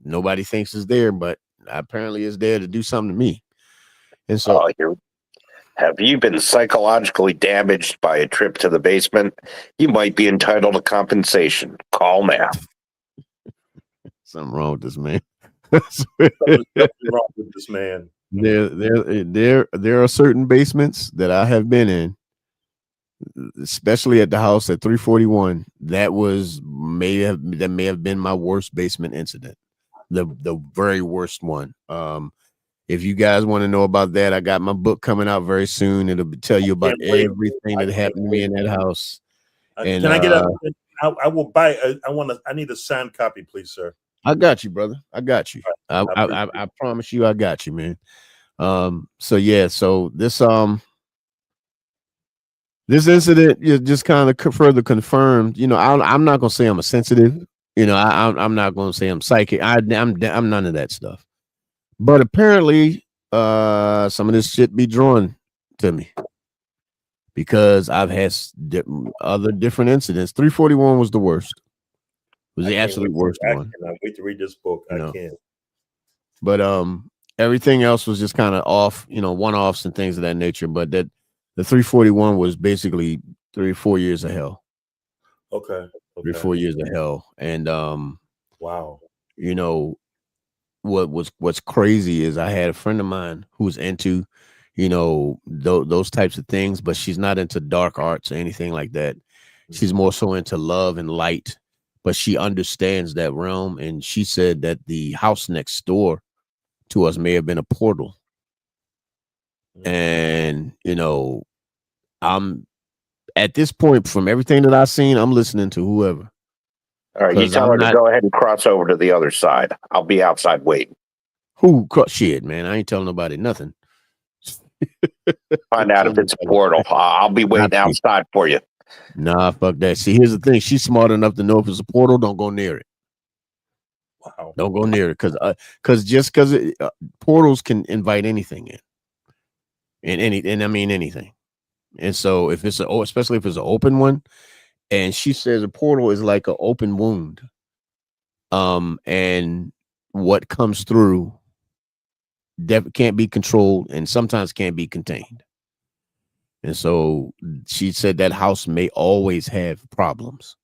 nobody thinks is there, but apparently is there to do something to me. And so have you been psychologically damaged by a trip to the basement? You might be entitled to compensation. Call now. Something wrong with this man. Something's definitely wrong with this man. There are certain basements that I have been in, especially at the house at 341. That may have been my worst basement incident, the very worst one. If you guys want to know about that, I got my book coming out very soon. It'll tell you about everything that happened to me in that house. And can I get I will buy. I need a signed copy, please, sir. I got you, brother. I got you. I promise you, I got you, man. So yeah, so this incident just kind of further confirmed. I'm not gonna say I'm a sensitive. I'm not gonna say I'm psychic. I'm none of that stuff. But apparently, some of this shit be drawn to me because I've had other different incidents. 341 was the worst. It was the absolute worst one. I can't wait to read this book. I can't. But everything else was just kind of off, one-offs and things of that nature. But the 341 was basically 3 or 4 years of hell. Okay. 3 or 4 years of hell. And wow. What's crazy is I had a friend of mine who was into, you know, those types of things, but she's not into dark arts or anything like that. She's more so into love and light, but she understands that realm. And she said that the house next door to us may have been a portal. And, you know, I'm at this point, from everything that I've seen, I'm listening to whoever. All right, you tell her to go ahead and cross over to the other side. I'll be outside waiting. Shit, man. I ain't telling nobody nothing. Find out if it's a portal. I'll be waiting outside for you. Nah, fuck that. See, here's the thing. She's smart enough to know if it's a portal, don't go near it. Wow. Don't go near it, because portals can invite anything in. And I mean anything. And so if it's especially if it's an open one, and she says a portal is like an open wound. And what comes through can't be controlled and sometimes can't be contained. And so she said that house may always have problems.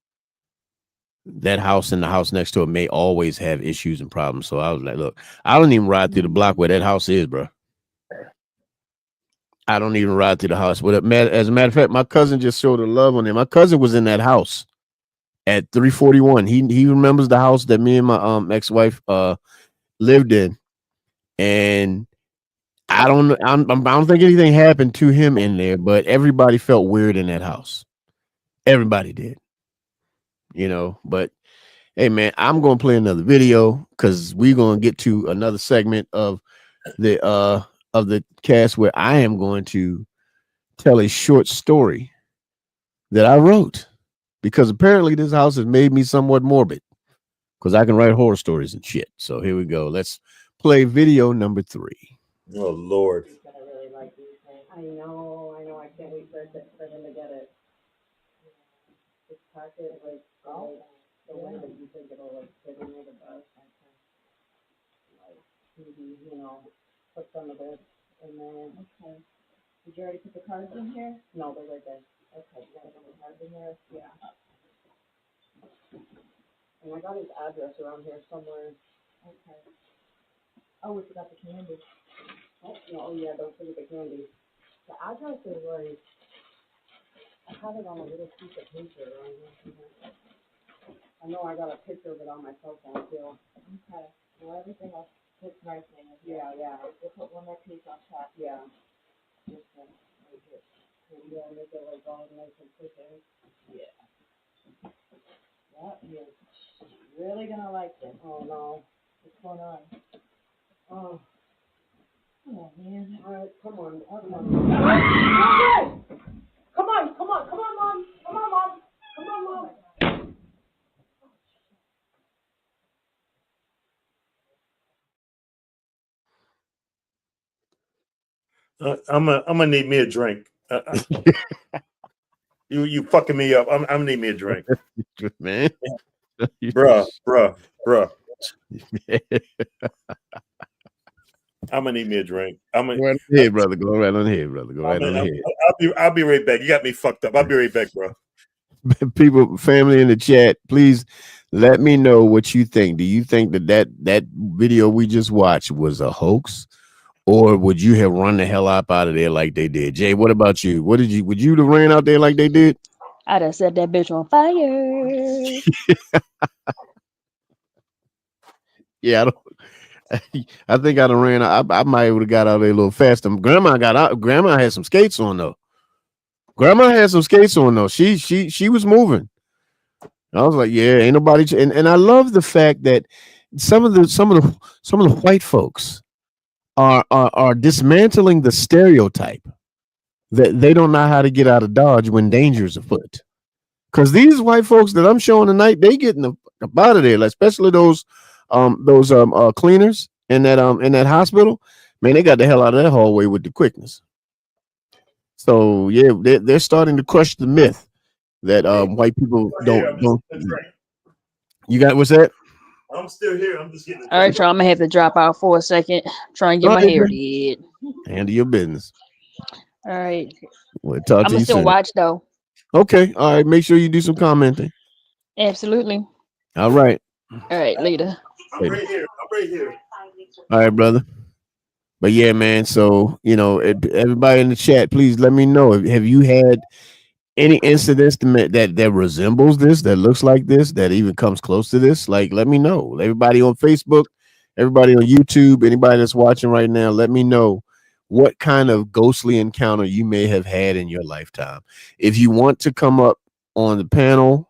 That house and the house next to it may always have issues and problems. So I was like, look, I don't even ride through the block where that house is, bro. I don't even ride through the house. As a matter of fact, my cousin just showed her love on him. My cousin was in that house at 341. He remembers the house that me and my ex-wife lived in. And I don't think anything happened to him in there, but everybody felt weird in that house. Everybody did. You know, but hey man, I'm gonna play another video because we're gonna get to another segment of the cast where I am going to tell a short story that I wrote, because apparently this house has made me somewhat morbid because I can write horror stories and shit. So here we go. Let's play video number 3. Oh Lord. I know. I can't wait for him to get it. Just pack it like the way that you think it'll like fit in there the best. Like maybe, you know, put some of this in there. Okay. Did you already put the cards in here? No, they're right there. Okay, you gotta put the cards in there? Yeah. And I got his address around here somewhere. Okay. Oh, we forgot the candy. Oh, no, yeah, don't forget the candy. The address is like, I have it on a little piece of paper around here. I know I got a picture of it on my cell phone too. Okay. Well, everything else fits nicely. Yeah. We'll put one more piece on top. Yeah. Just make it. Yeah, make it like all nice and pretty. Yeah. Yeah, you're really gonna like it. Oh no. What's going on? Oh. Oh man. All right, come on. Come on, Mom. Come on, Mom. Come on, Mom. I'm gonna need me a drink. You fucking me up. I'm gonna need me a drink, man. Bruh. I'm gonna need me a drink. Go right on ahead, brother. Go right on ahead, brother. Go right on ahead. I'll be right back. You got me fucked up. I'll be right back, bro. People, family in the chat, please let me know what you think. Do you think that video we just watched was a hoax, or would you have run the hell up out of there like they did? Jay, what about you? Would you have ran out there like they did? I'd have set that bitch on fire. Yeah, I think I'd have ran out. I might have got out there a little faster. Grandma got out. Grandma had some skates on though. She was moving. I was like, yeah, ain't nobody. And I love the fact that some of the white folks are dismantling the stereotype that they don't know how to get out of Dodge when danger's afoot. Because these white folks that I'm showing tonight, they getting up out of there, like, especially those cleaners in that hospital. Man, they got the hell out of that hallway with the quickness. So yeah, they're starting to crush the myth that white people don't. You got what's that? I'm still here. I'm just getting. All right, y'all. I'm gonna have to drop out for a second. Try and get my hair did. Handle your business. All right. We'll talk to you still soon. Watch though. Okay. All right. Make sure you do some commenting. Absolutely. All right. All right. Later. I'm right here. All right, brother. But yeah, man. So everybody in the chat, please let me know. Have you had any incidents that resembles this, that looks like this, that even comes close to this? Like, let me know. Everybody on Facebook, everybody on YouTube, anybody that's watching right now, let me know what kind of ghostly encounter you may have had in your lifetime. If you want to come up on the panel,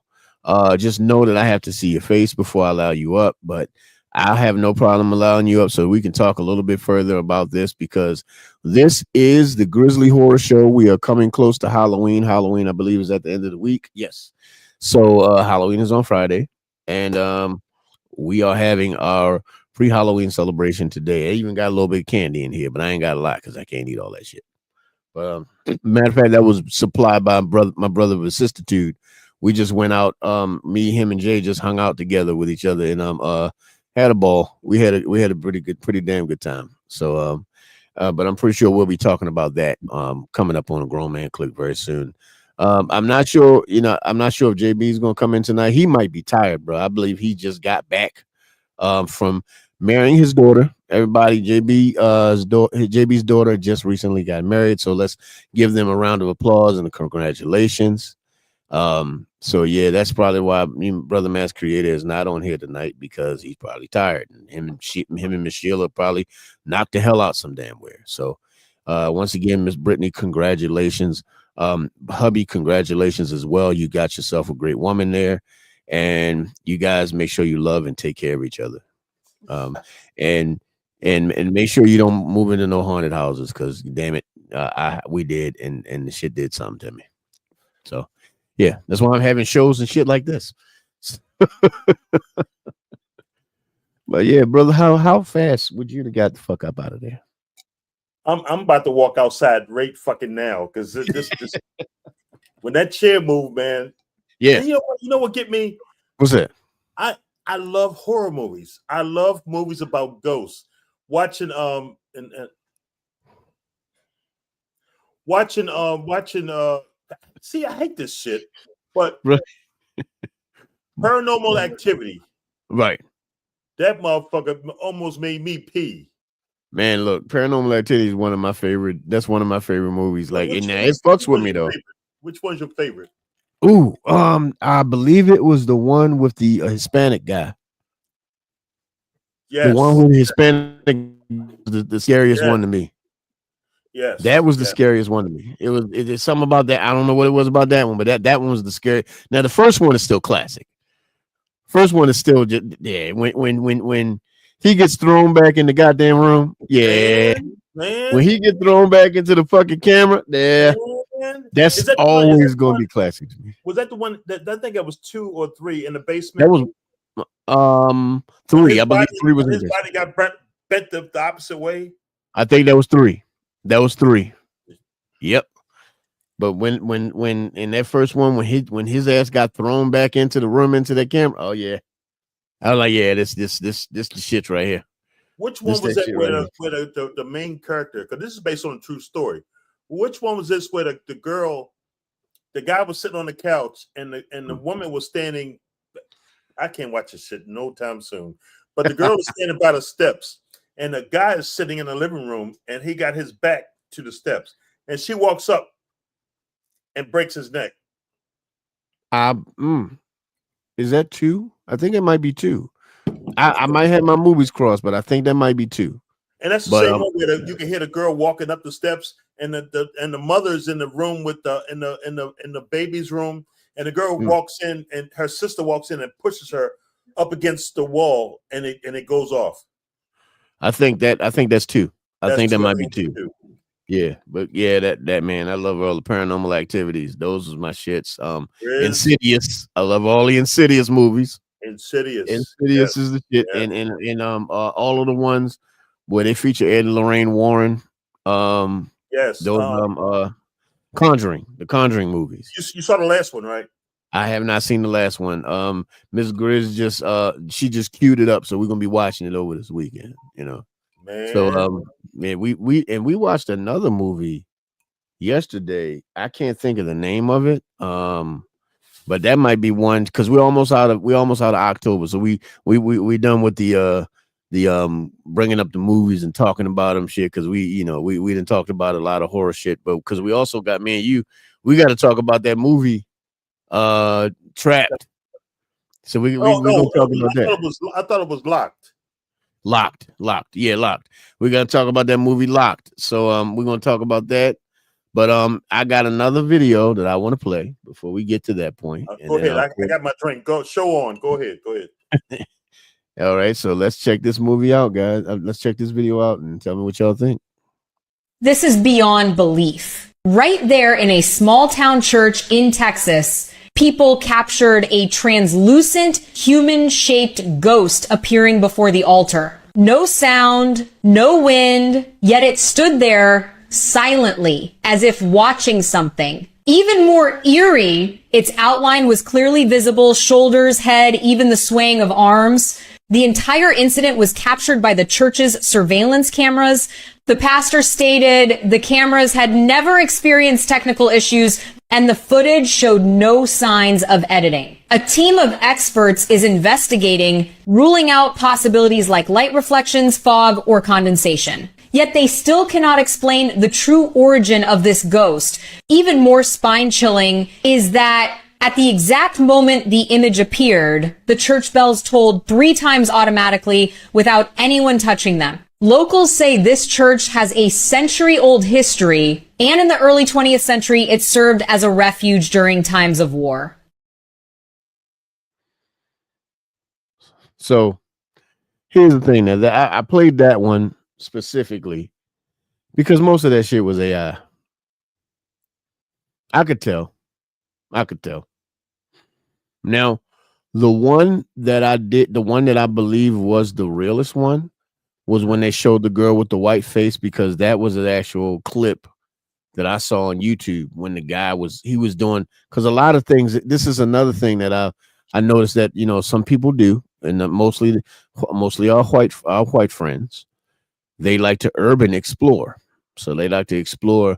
just know that I have to see your face before I allow you up, but I'll have no problem allowing you up so we can talk a little bit further about this, because this is the Grizzly Horror Show. We are coming close to Halloween. Halloween, I believe, is at the end of the week. Yes. So Halloween is on Friday, and we are having our pre-Halloween celebration today. I even got a little bit of candy in here, but I ain't got a lot because I can't eat all that shit. But matter of fact, that was supplied by my brother vicissitude. We just went out. Me, him, and Jay just hung out together with each other, and had a ball. We had a pretty damn good time. So but I'm pretty sure we'll be talking about that coming up on a Grown Man Click very soon. I'm not sure, I'm not sure if JB is gonna come in tonight. He might be tired, bro. I believe he just got back from marrying his daughter. Everybody, JB's daughter just recently got married, so let's give them a round of applause and congratulations. So yeah, that's probably why Brother Mass Creator is not on here tonight, because he's probably tired, and him and Miss Sheila probably knocked the hell out some damn where. So once again, Miss Brittany, congratulations. Hubby, congratulations as well. You got yourself a great woman there, and you guys make sure you love and take care of each other. And make sure you don't move into no haunted houses, because damn it, we did, and the shit did something to me. So yeah, that's why I'm having shows and shit like this. But yeah, brother, how fast would you have got the fuck up out of there? I'm about to walk outside right fucking now, because this when that chair moved, man. Yeah. You know what get me? What's that? I love horror movies. I love movies about ghosts. Watching see, I hate this shit, but Paranormal Activity. Right. That motherfucker almost made me pee. Man, look, Paranormal Activity is one of my favorite. That's one of my favorite movies. Like, it fucks with me though. Which one's your favorite? Ooh, I believe it was the one with the Hispanic guy. Yes. The one with the Hispanic, the scariest one to me. Yes. That was the scariest one to me. It's something about that. I don't know what it was about that one, but that one was the scary. Now the first one is still classic. First one is still just, yeah. When he gets thrown back in the goddamn room, yeah. Man. When he gets thrown back into the fucking camera, yeah. Man. That's always going to be classic to me. Was that the one that I think it was 2 or 3 in the basement? That was 3. I believe 3 was in his body got bent the opposite way. I think that was 3. That was 3. Yep. But when in that first one, when his ass got thrown back into the room, into that camera, oh yeah, I was like, yeah, this the shit right here. Which one was that where the main character? Because this is based on a true story. Which one was this where the guy was sitting on the couch and the woman was standing? I can't watch this shit no time soon. But the girl was standing by the steps, and the guy is sitting in the living room, and he got his back to the steps, and she walks up and breaks his neck. Is that 2? I think it might be 2. I might have my movies crossed, but I think that might be 2. And that's the same one where you can hear the girl walking up the steps, and the mother's in the room with in the baby's room, and the girl walks in, and her sister walks in and pushes her up against the wall, and it goes off. I think that's 2. I think that might be 2. Yeah, but yeah, that man, I love all the Paranormal Activities. Those was my shits. Insidious. I love all the Insidious movies. Insidious is the shit. Yeah. And all of the ones where they feature Ed and Lorraine Warren. Yes. Those Conjuring, the Conjuring movies. You saw the last one, right? I have not seen the last one. Miss Grizz she just queued it up, so we're gonna be watching it over this weekend, Man. So man, we watched another movie yesterday. I can't think of the name of it. But that might be one, because we're almost out of October. So we done with the bringing up the movies and talking about them shit, because we didn't talk about a lot of horror shit, but because we also got me and you, we got to talk about that movie Trapped. So we gonna talk about that. I thought it was Locked. Locked. Yeah, Locked. We gotta talk about that movie Locked. So we're gonna talk about that. But I got another video that I want to play before we get to that point. Go ahead. I got my drink. Go show on. Go ahead. All right, so let's check this movie out, guys. Let's check this video out and tell me what y'all think. This is beyond belief. Right there in a small town church in Texas, people captured a translucent human-shaped ghost appearing before the altar. No sound, no wind, yet it stood there silently, as if watching something. Even more eerie, its outline was clearly visible, shoulders, head, even the swaying of arms. The entire incident was captured by the church's surveillance cameras. The pastor stated the cameras had never experienced technical issues and the footage showed no signs of editing. A team of experts is investigating, ruling out possibilities like light reflections, fog, or condensation. Yet they still cannot explain the true origin of this ghost. Even more spine-chilling is that at the exact moment the image appeared, the church bells tolled 3 times automatically without anyone touching them. Locals say this church has a century-old history, and in the early 20th century, it served as a refuge during times of war. So here's the thing, that I played that one specifically because most of that shit was AI. I could tell. Now, the one that I believe was the realest one was when they showed the girl with the white face, because that was an actual clip that I saw on YouTube when the guy was doing, because a lot of things, this is another thing that I noticed that, some people do, and mostly our white friends, they like to urban explore. So they like to explore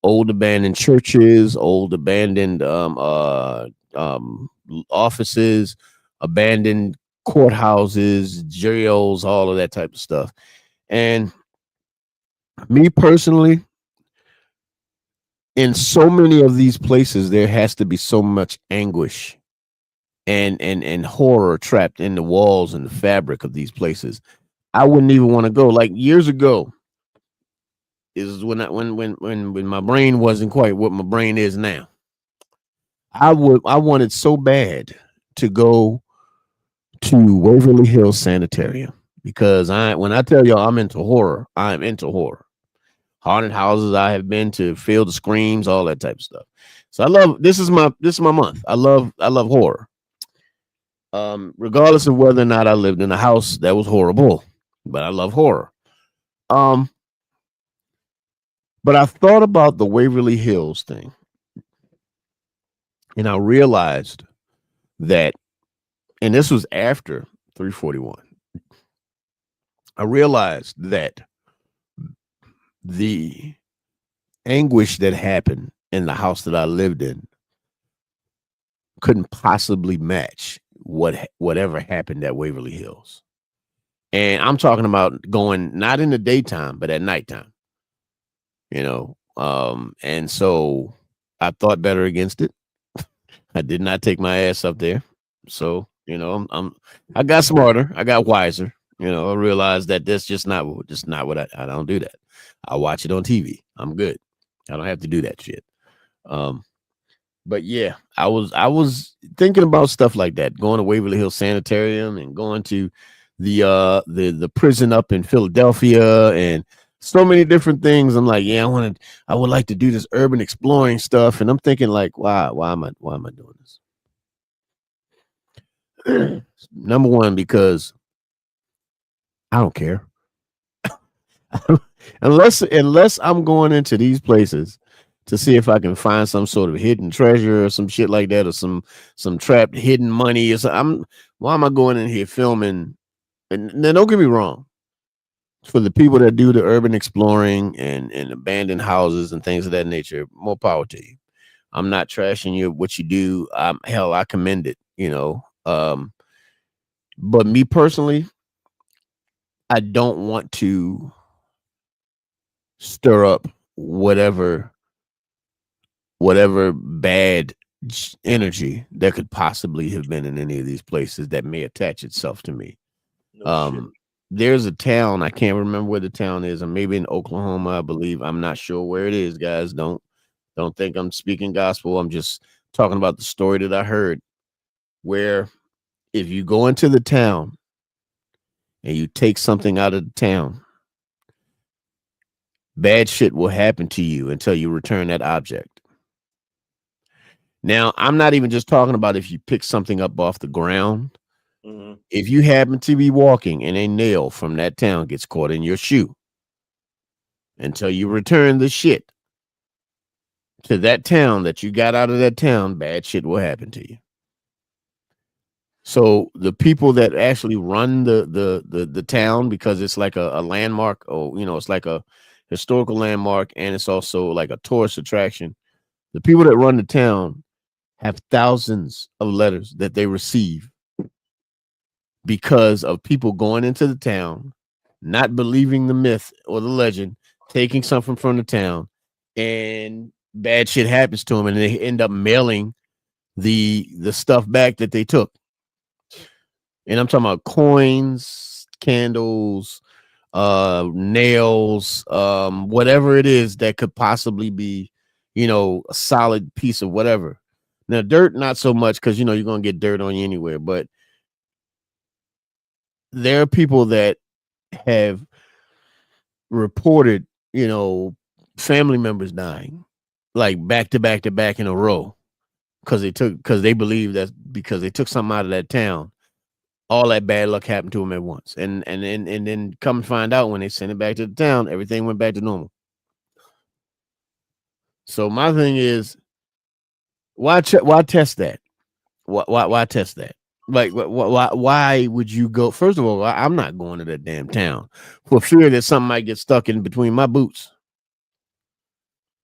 old abandoned churches, old abandoned offices, abandoned courthouses, jails, all of that type of stuff. And me personally, in so many of these places, there has to be so much anguish and horror trapped in the walls and the fabric of these places. I wouldn't even want to go. Like years ago is when my brain wasn't quite what my brain is now. I wanted so bad to go to Waverly Hills Sanitarium, because when I tell y'all I'm into horror, I'm into horror. Haunted houses I have been to, Field of Screams, all that type of stuff. So I love, this is my month. I love horror. Regardless of whether or not I lived in a house that was horrible, but I love horror. But I thought about the Waverly Hills thing, and I realized that, and this was after 341, I realized that the anguish that happened in the house that I lived in couldn't possibly match whatever happened at Waverly Hills. And I'm talking about going not in the daytime, but at nighttime, and so I thought better against it. I did not take my ass up there. So, I got smarter. I got wiser. I realized that that's just not what I don't do that. I watch it on TV. I'm good. I don't have to do that shit. But yeah, I was thinking about stuff like that, going to Waverly Hills Sanitarium and going to the prison up in Philadelphia and so many different things. I'm like, yeah, I would like to do this urban exploring stuff. And I'm thinking like, why am I doing this? Number one, because I don't care. unless I'm going into these places to see if I can find some sort of hidden treasure or some shit like that, or some trapped hidden money or something. Why am I going in here filming? And now, don't get me wrong, for the people that do the urban exploring and abandoned houses and things of that nature, more power to you. I'm not trashing you, what you do. Hell, I commend it, But me personally, I don't want to stir up whatever bad energy that could possibly have been in any of these places that may attach itself to me. There's a town, I can't remember where the town is, or maybe in Oklahoma, I believe. I'm not sure where it is, guys. Don't think I'm speaking gospel. I'm just talking about the story that I heard, where if you go into the town and you take something out of the town, bad shit will happen to you until you return that object. Now, I'm not even just talking about if you pick something up off the ground. If you happen to be walking and a nail from that town gets caught in your shoe, until you return the shit to that town that you got out of that town, bad shit will happen to you. So the people that actually run the town, because it's like a landmark, or it's like a historical landmark, and it's also like a tourist attraction. The people that run the town have thousands of letters that they receive because of people going into the town, not believing the myth or the legend, taking something from the town, and bad shit happens to them, and they end up mailing the stuff back that they took. And I'm talking about coins, candles, nails, whatever it is that could possibly be, a solid piece of whatever. Now, dirt, not so much, because you're gonna get dirt on you anywhere, but there are people that have reported, family members dying, like back to back to back in a row, because they believe that because they took something out of that town, all that bad luck happened to them at once. And then come and find out when they sent it back to the town, everything went back to normal. So my thing is, why test that? Why test that? Like, why would you go? First of all, I'm not going to that damn town for fear that something might get stuck in between my boots.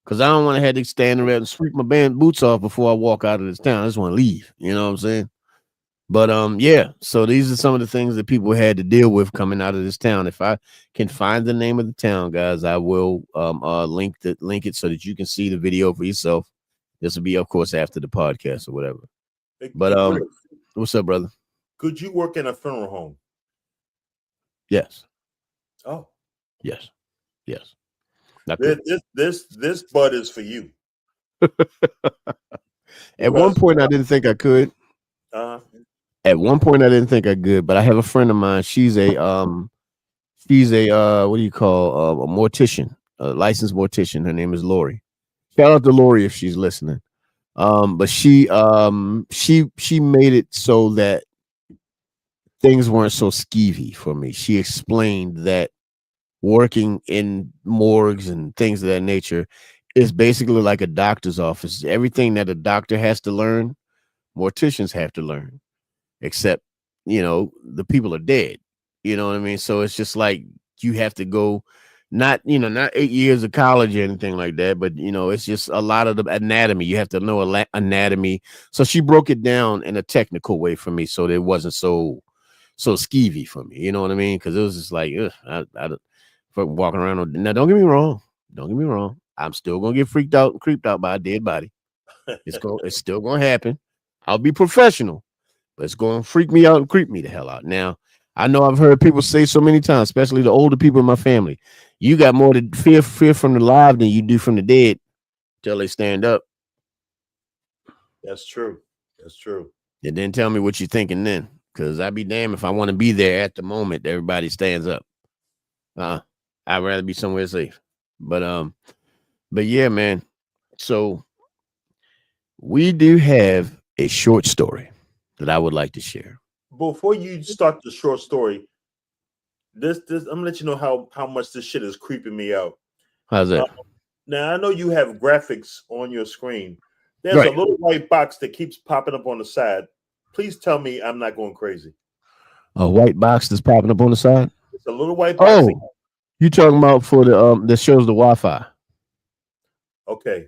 Because I don't want to have to stand around and sweep my boots off before I walk out of this town. I just want to leave. You know what I'm saying? But yeah. So these are some of the things that people had to deal with coming out of this town. If I can find the name of the town, guys, I will link it so that you can see the video for yourself. This will be, of course, after the podcast or whatever. But what's up, brother? Could you work in a funeral home? Yes. Oh. Yes. This bud is for you. At one point, I didn't think I could. At one point, I didn't think I could, but I have a friend of mine. She's a what do you call a mortician, a licensed mortician. Her name is Lori. Shout out to Lori if she's listening. But she made it so that things weren't so skeevy for me. She explained that working in morgues and things of that nature is basically like a doctor's office. Everything that a doctor has to learn, morticians have to learn, except, the people are dead. You know what I mean? So it's just like you have to go, not 8 years of college or anything like that, but it's just a lot of the anatomy. You have to know anatomy. So she broke it down in a technical way for me, so that it wasn't so skeevy for me. You know what I mean? Because it was just like, I walking around. Now, don't get me wrong. I'm still gonna get freaked out and creeped out by a dead body. It's still gonna happen. I'll be professional, but it's gonna freak me out and creep me the hell out. Now, I know I've heard people say so many times, especially the older people in my family, you got more to fear from the live than you do from the dead till they stand up. That's true. And then tell me what you're thinking then, because I'd be damned if I want to be there at the moment everybody stands up. I'd rather be somewhere safe. But yeah, man. So we do have a short story that I would like to share. Before you start the short story, this I'm gonna let you know how much this shit is creeping me out. How's that? Now I know you have graphics on your screen. There's Right. a little white box that keeps popping up on the side. Please tell me I'm not going crazy. A white box that's popping up on the side? It's a little white box. Oh, you talking about for the that shows the Wi-Fi? Okay.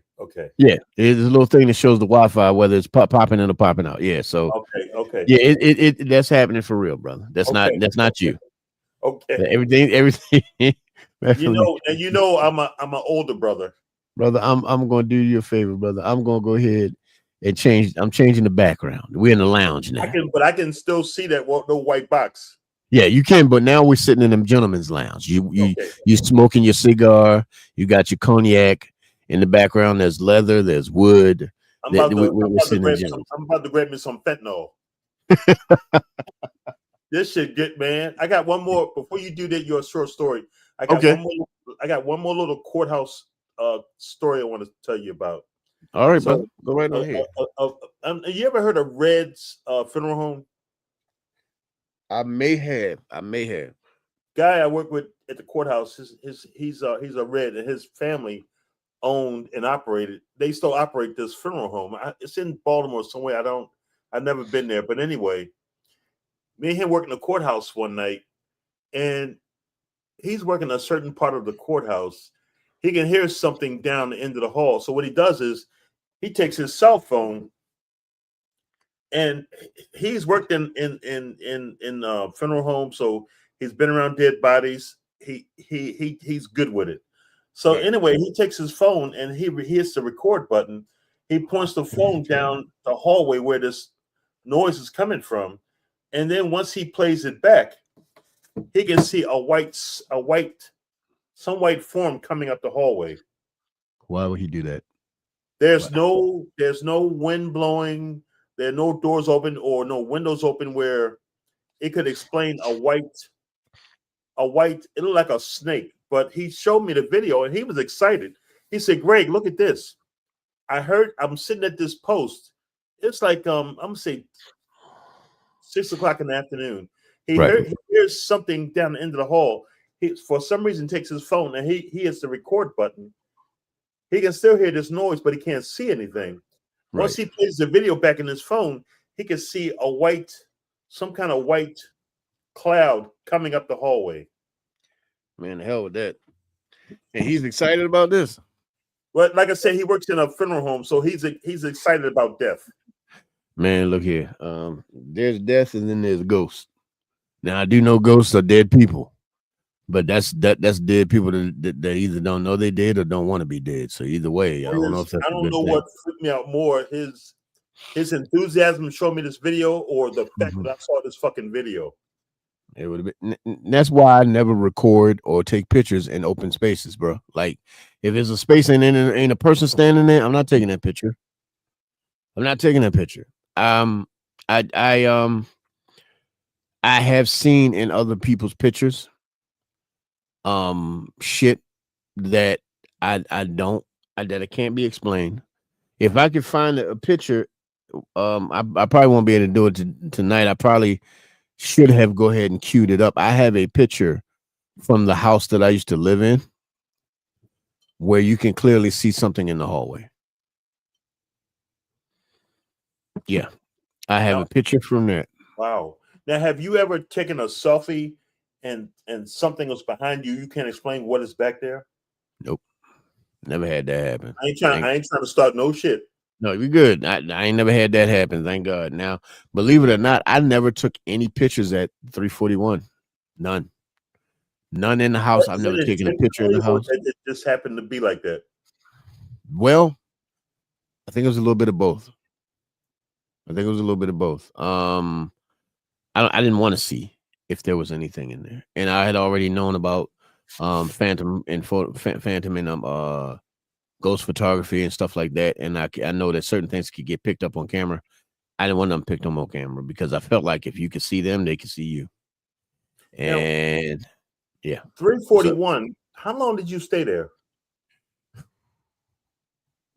Yeah, it's a little thing that shows the Wi-Fi whether it's popping in or popping out. Yeah, so Okay. yeah, it that's happening for real, brother. That's not you. Okay. Everything. You know, I'm an older brother. Brother, I'm gonna do you a favor, brother. I'm gonna go ahead and change. I'm changing the background. We're in the lounge now. I can still see that no white box. Yeah, you can, but now we're sitting in them gentlemen's lounge. You smoking your cigar. You got your cognac in the background. There's leather. There's wood. I'm about to grab me some fentanyl. This shit good, man. I got one more before you do that. Your short story. I got one more little courthouse story I want to tell you about. All right, brother. Go right on here. You ever heard of Red's funeral home? I may have. Guy I work with at the courthouse. He's a Red, and his family owned and operated. They still operate this funeral home. It's in Baltimore somewhere. I've never been there, but anyway, me and him working the courthouse one night, and he's working a certain part of the courthouse. He can hear something down the end of the hall. So what he does is he takes his cell phone, and he's worked in funeral homes, so he's been around dead bodies. He's good with it. So anyway, he takes his phone and he hits the record button. He points the phone down the hallway where this noise is coming from, and then once he plays it back, he can see some white form coming up the hallway. Why would he do that? There's no wind blowing. There are no doors open or no windows open where it could explain a white. It looked like a snake, but he showed me the video and he was excited. He said, "Greg, look at this. I'm sitting at this post. It's like I'm gonna say 6:00 in the afternoon. He hears something down the end of the hall. He for some reason takes his phone and he hits the record button. He can still hear this noise, but he can't see anything. Once he plays the video back in his phone, he can see some kind of white cloud coming up the hallway. Man, the hell with that. And he's excited about this. Well, like I said, he works in a funeral home, so he's excited about death. Man, look here. There's death and then there's ghosts. Now I do know ghosts are dead people, but that's dead people that either don't know they dead or don't want to be dead. So either way, I don't know if that's what freaked me out more, his enthusiasm showing me this video or the fact that I saw this fucking video. It would have been. That's why I never record or take pictures in open spaces, bro. Like if there's a space and ain't a person standing there, I'm not taking that picture. I have seen in other people's pictures shit that I can't be explained. If I could find a picture, I probably won't be able to do it tonight. I probably should have go ahead and queued it up. I have a picture from the house that I used to live in where you can clearly see something in the hallway. Yeah, I have a picture from that. Wow. Now, have you ever taken a selfie and something was behind you? You can't explain what is back there? Nope. Never had that happen. I ain't trying to start no shit. No, you're good. I ain't never had that happen. Thank God. Now, believe it or not, I never took any pictures at 341. None in the house. I've never taken a picture in the house. It just happened to be like that. Well, I think it was a little bit of both. I didn't want to see if there was anything in there, and I had already known about phantom and ghost photography and stuff like that, and I know that certain things could get picked up on camera. I didn't want them picked up on camera because I felt like if you could see them, they could see you. And now, yeah, 341. So, how long did you stay there?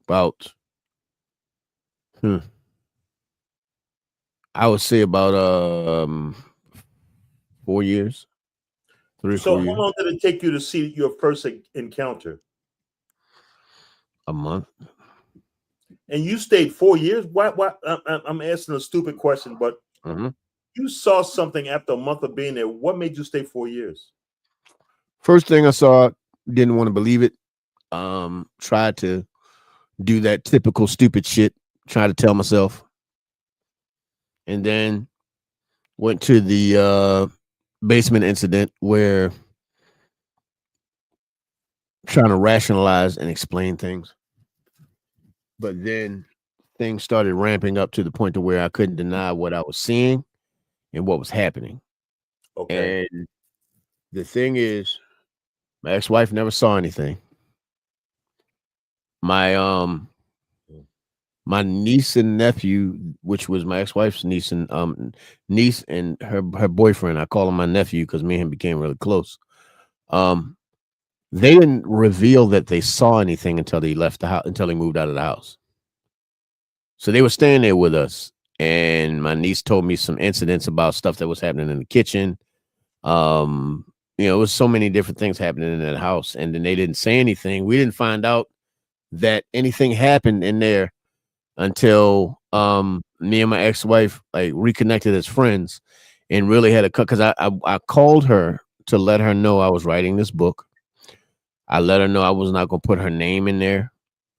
About I would say about 4 years. 3 or 4 years. So how long did it take you to see your first encounter? A month. And you stayed 4 years? Why? I'm asking a stupid question, but you saw something after a month of being there. What made you stay 4 years? First thing I saw, didn't want to believe it. Tried to do that typical stupid shit. Try to tell myself. And then went to the basement incident where trying to rationalize and explain things, but then things started ramping up to the point to where I couldn't deny what I was seeing and what was happening. Okay. And the thing is, my ex-wife never saw anything. My my niece and nephew, which was my ex-wife's niece and her boyfriend, I call him my nephew because me and him became really close. They didn't reveal that they saw anything until they left the house, until they moved out of the house. So they were staying there with us, and my niece told me some incidents about stuff that was happening in the kitchen. It was so many different things happening in that house, and then they didn't say anything. We didn't find out that anything happened in there until me and my ex-wife like reconnected as friends and really had a cut because I called her to let her know I was writing this book. I let her know I was not gonna put her name in there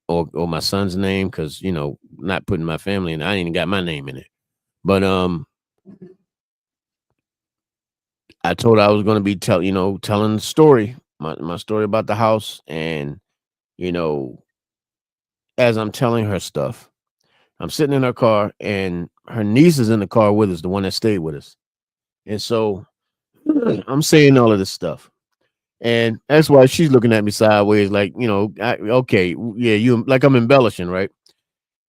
or my son's name because not putting my family in. I ain't even got my name in it. But I told her I was gonna be telling the story, my story about the house, and as I'm telling her stuff, I'm sitting in her car, and her niece is in the car with us, the one that stayed with us. And so I'm saying all of this stuff. And that's why she's looking at me sideways, like, okay, yeah, you like I'm embellishing, right?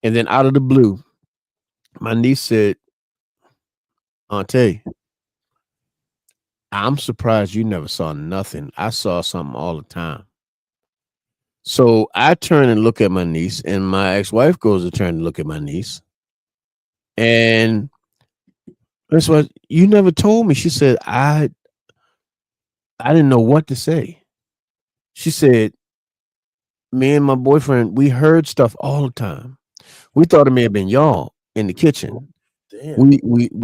And then out of the blue, my niece said, Auntie, I'm surprised you never saw nothing. I saw something all the time. So I turn and look at my niece, and my ex-wife goes to turn and look at my niece. And that's what you never told me. She said, I didn't know what to say. She said, me and my boyfriend, we heard stuff all the time. We thought it may have been y'all in the kitchen. Damn.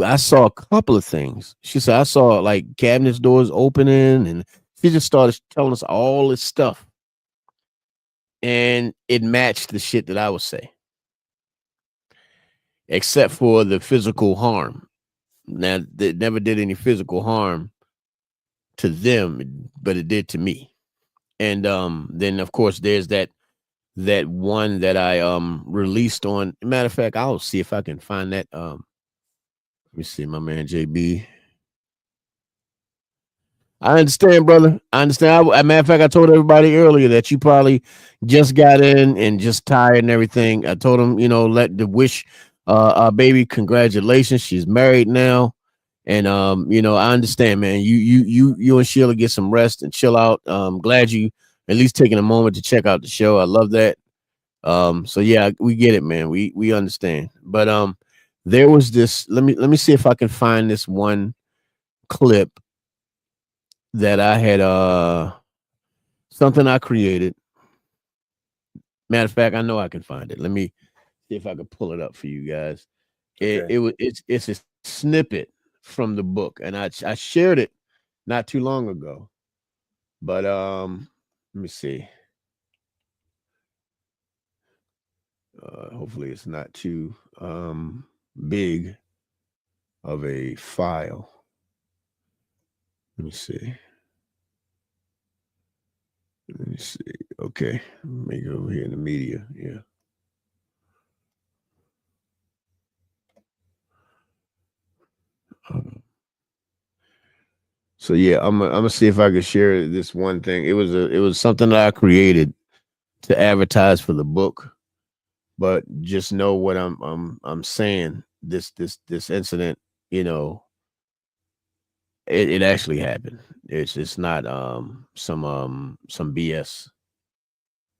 I saw a couple of things. She said I saw like cabinets doors opening, and she just started telling us all this stuff. And it matched the shit that I would say. Except for the physical harm. Now, it never did any physical harm to them, but it did to me. And then of course there's that one that I released on. Matter of fact, I'll see if I can find that. Let me see, my man JB. I understand, brother. I understand. As a matter of fact, I told everybody earlier that you probably just got in and just tired and everything. I told him, let the wish our baby congratulations. She's married now. And I understand, man. You and Sheila get some rest and chill out. Glad you at least taking a moment to check out the show. I love that. So yeah, we get it, man. We understand. But there was this. Let me see if I can find this one clip that I had something I created. Matter of fact, I know I can find it. Let me see if I can pull it up for you guys. It's a snippet from the book, and I shared it not too long ago. But let me see. Hopefully it's not too big of a file. Let me see. Okay, make it over here in the media. Yeah. So yeah, I'm gonna see if I can share this one thing. It was something that I created to advertise for the book, but just know what I'm saying. This incident, it actually happened. It's not some BS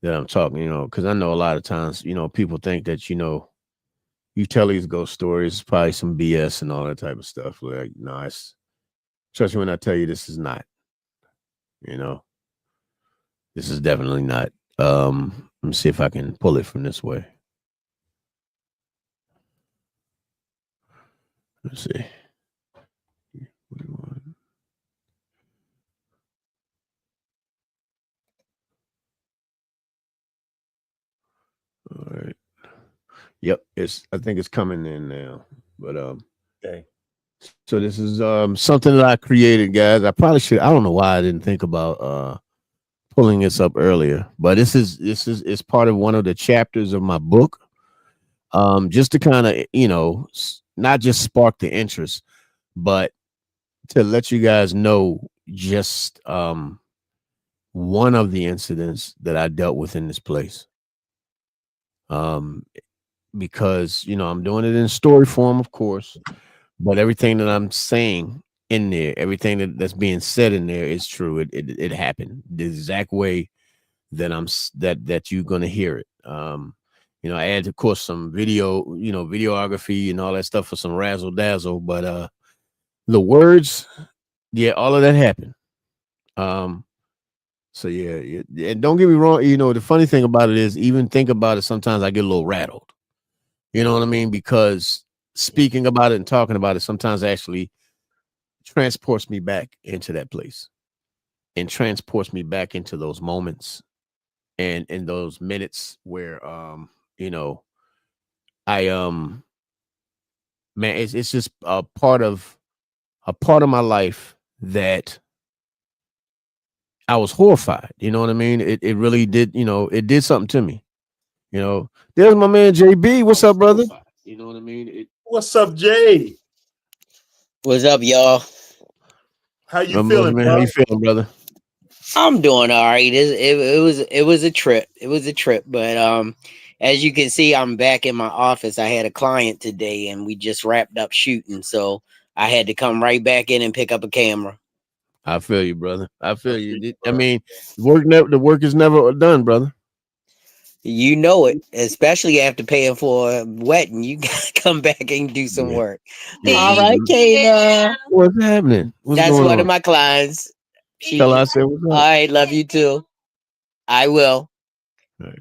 that I'm talking, because I know a lot of times, people think that, you tell these ghost stories, probably some BS and all that type of stuff. Like, no, it's trust me when I tell you this is not, this is definitely not. Let me see if I can pull it from this way. Let's see. All right. Yep, I think it's coming in now. But okay. So this is something that I created, guys. I probably should. I don't know why I didn't think about pulling this up earlier, but this is it's part of one of the chapters of my book. Just to kind of not just spark the interest, but to let you guys know just one of the incidents that I dealt with in this place. Because I'm doing it in story form, of course, but everything that I'm saying in there, everything that's being said in there is true. It happened the exact way that that you're gonna hear it. I add, of course, some videography and all that stuff for some razzle dazzle, but the words, yeah, all of that happened. So yeah, and don't get me wrong, the funny thing about it is, even think about it, sometimes I get a little rattled. You know what I mean? Because speaking about it and talking about it sometimes actually transports me back into that place and transports me back into those moments and in those minutes where I man, it's just a part of my life that I was horrified. You know what I mean? It really did, it did something to me. There's my man JB. What's up, brother? You know what I mean? What's up, Jay? What's up, y'all? How you feeling, man? bro? How you feeling, brother? I'm doing all right. It was a trip. It was a trip, but as you can see, I'm back in my office. I had a client today, and we just wrapped up shooting, so I had to come right back in and pick up a camera. I feel you, brother. I feel you. I mean, the work is never done, brother. You know it, especially after paying for a wedding. You gotta come back and do some work. All right, Kayla. What's happening? That's going one on? of my clients. Tell her I said what's up. All right, love you too. I will. Right.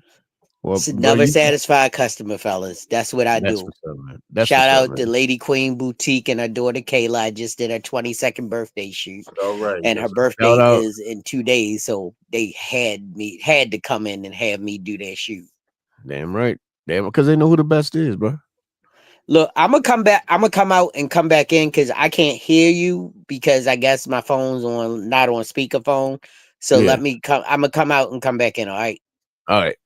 Well, It's another satisfied customer, fellas. That's what I That's do. what's up, man. That's Shout what's up, out to man. Lady Queen Boutique and her daughter Kayla. I just did her 22nd birthday shoot. All right. And her birthday is in 2 days, so they had to come in and have me do their shoot. Damn right. Damn, because they know who the best is, bro. Look, I'm gonna come back. I'm gonna come out and come back in because I can't hear you because I guess my phone's not on speakerphone. So let me come. I'm gonna come out and come back in. All right. All right.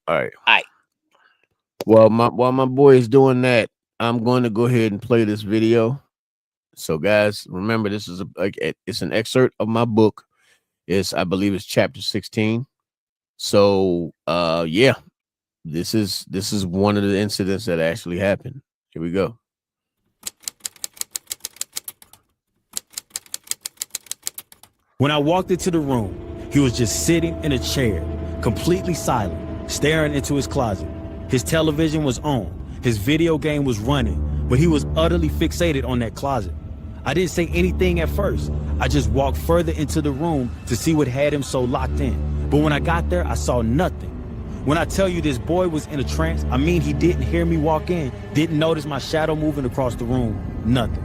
Well, while my boy is doing that, I'm going to go ahead and play this video. So, guys, remember, this is it's an excerpt of my book. I believe it's chapter 16. So, yeah, this is one of the incidents that actually happened. Here we go. When I walked into the room, he was just sitting in a chair, completely silent, staring into his closet. His television was on, his video game was running, but he was utterly fixated on that closet. I didn't say anything at first. I just walked further into the room to see what had him so locked in. But when I got there, I saw nothing. When I tell you this boy was in a trance, I mean he didn't hear me walk in, didn't notice my shadow moving across the room, nothing.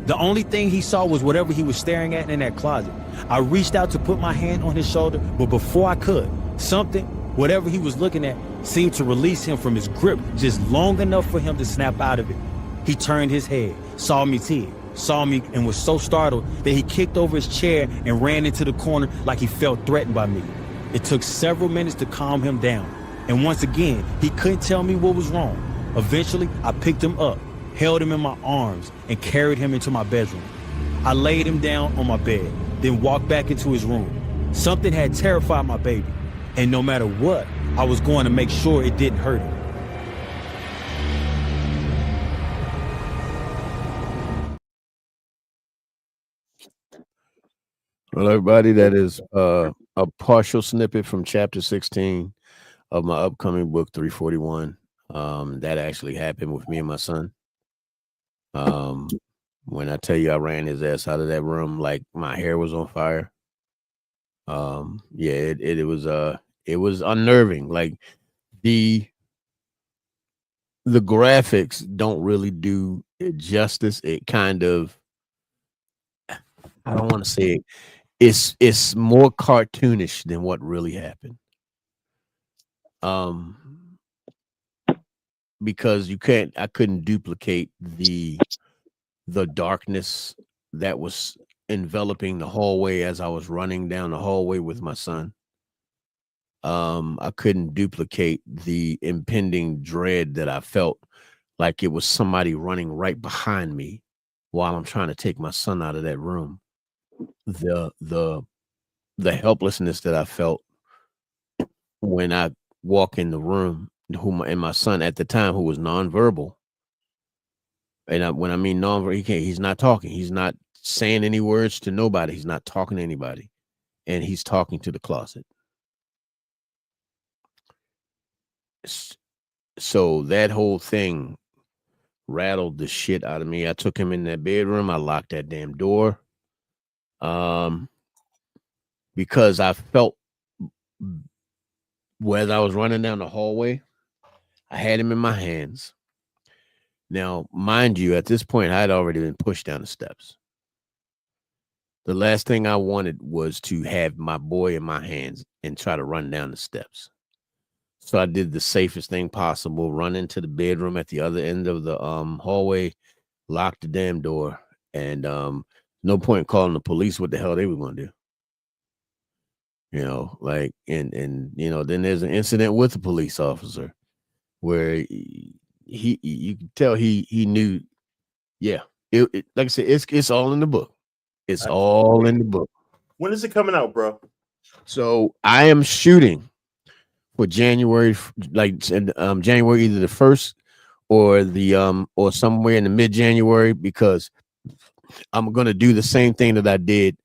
The only thing he saw was whatever he was staring at in that closet. I reached out to put my hand on his shoulder, but before I could, whatever he was looking at, seemed to release him from his grip just long enough for him to snap out of it. He turned his head, saw me, and was so startled that he kicked over his chair and ran into the corner like he felt threatened by me. It took several minutes to calm him down, and once again, he couldn't tell me what was wrong. Eventually, I picked him up, held him in my arms, and carried him into my bedroom. I laid him down on my bed, then walked back into his room. Something had terrified my baby, and no matter what, I was going to make sure it didn't hurt him. Well, everybody, that is a partial snippet from chapter 16 of my upcoming book, 341. That actually happened with me and my son. When I tell you I ran his ass out of that room like my hair was on fire. Yeah, it was unnerving. Like the graphics don't really do it justice. It kind of, I don't want to say it. It's more cartoonish than what really happened. Because I couldn't duplicate the darkness that was enveloping the hallway as I was running down the hallway with my son. I couldn't duplicate the impending dread that I felt, like it was somebody running right behind me while I'm trying to take my son out of that room. The helplessness that I felt when I walk in the room, and my son at the time, who was nonverbal, and when I mean nonverbal, he's not talking, he's not saying any words to nobody, he's not talking to anybody, and he's talking to the closet. So that whole thing rattled the shit out of me. I took him in that bedroom. I locked that damn door. Because I felt, as I was running down the hallway, I had him in my hands. Now, mind you, at this point, I had already been pushed down the steps. The last thing I wanted was to have my boy in my hands and try to run down the steps. So I did the safest thing possible, run into the bedroom at the other end of the hallway, locked the damn door, and no point calling the police what the hell they were going to do. You know, like, and you know, then there's an incident with a police officer where you can tell he knew. Yeah, like I said, it's all in the book. It's all in the book. When is it coming out, bro? So I am shooting for January, like January, either the 1st or the or somewhere in the mid-January, because I'm gonna do the same thing that I did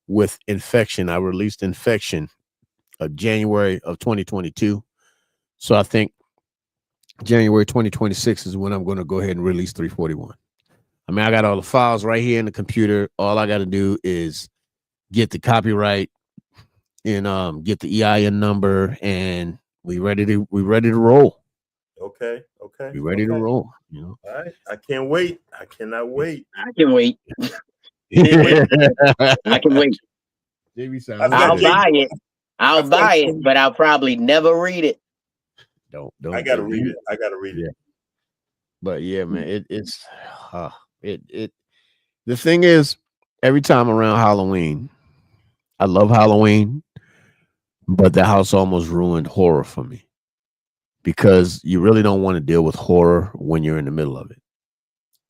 with Infection. I released Infection of January of 2022. So I think January 2026 is when I'm going to go ahead and release 341. I mean, I got all the files right here in the computer. All I got to do is get the copyright and get the EIN number, and we ready to roll. Okay. We ready to roll. You know. All right. I can't wait. I cannot wait. I can wait. I can wait. I'll buy it. I'll buy it, but I'll probably never read it. Don't. I gotta read it. I gotta read it. But yeah, man, it's the thing is, every time around Halloween, I love Halloween, but the house almost ruined horror for me, because you really don't want to deal with horror when you're in the middle of it.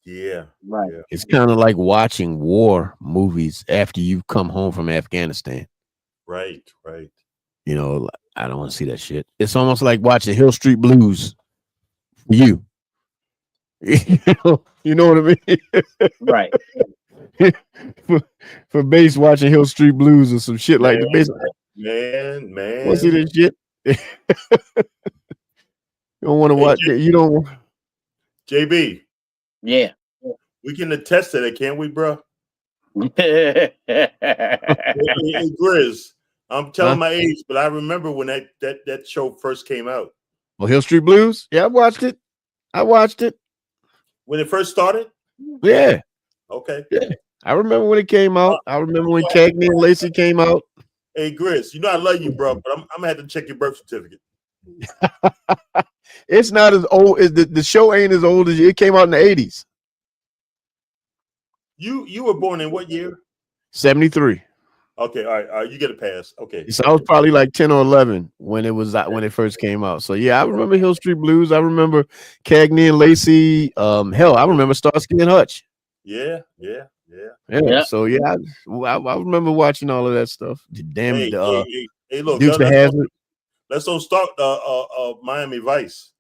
Yeah, right. Yeah. It's kind of like watching war movies after you've come home from Afghanistan. Right. You know, I don't want to see that shit. It's almost like watching Hill Street Blues for you. You know what I mean? Right. for Base, watching Hill Street Blues or some shit like the base. Man. Want to see this shit? You don't want to watch it. You don't. JB. Yeah. We can attest to that, can't we, bro? Hey, Grizz, I'm telling my age, but I remember when that show first came out. Well, Hill Street Blues? Yeah, I watched it. When it first started? Yeah. Okay. Yeah. I remember when it came out. I remember when Cagney and Lacey came out. Hey, Grizz, you know I love you, bro, but I'm gonna have to check your birth certificate. It's not as old as the show ain't as old as you. It came out in the 80s. You were born in what year? 73. Okay, all right, you get a pass. Okay. So I was probably like 10 or 11 when it first came out. So yeah, I remember Hill Street Blues. I remember Cagney and Lacey. Hell, I remember Starsky and Hutch. Yeah. So yeah, I remember watching all of that stuff. Hey, look, Dukes of Hazzard. Let's don't start Miami Vice.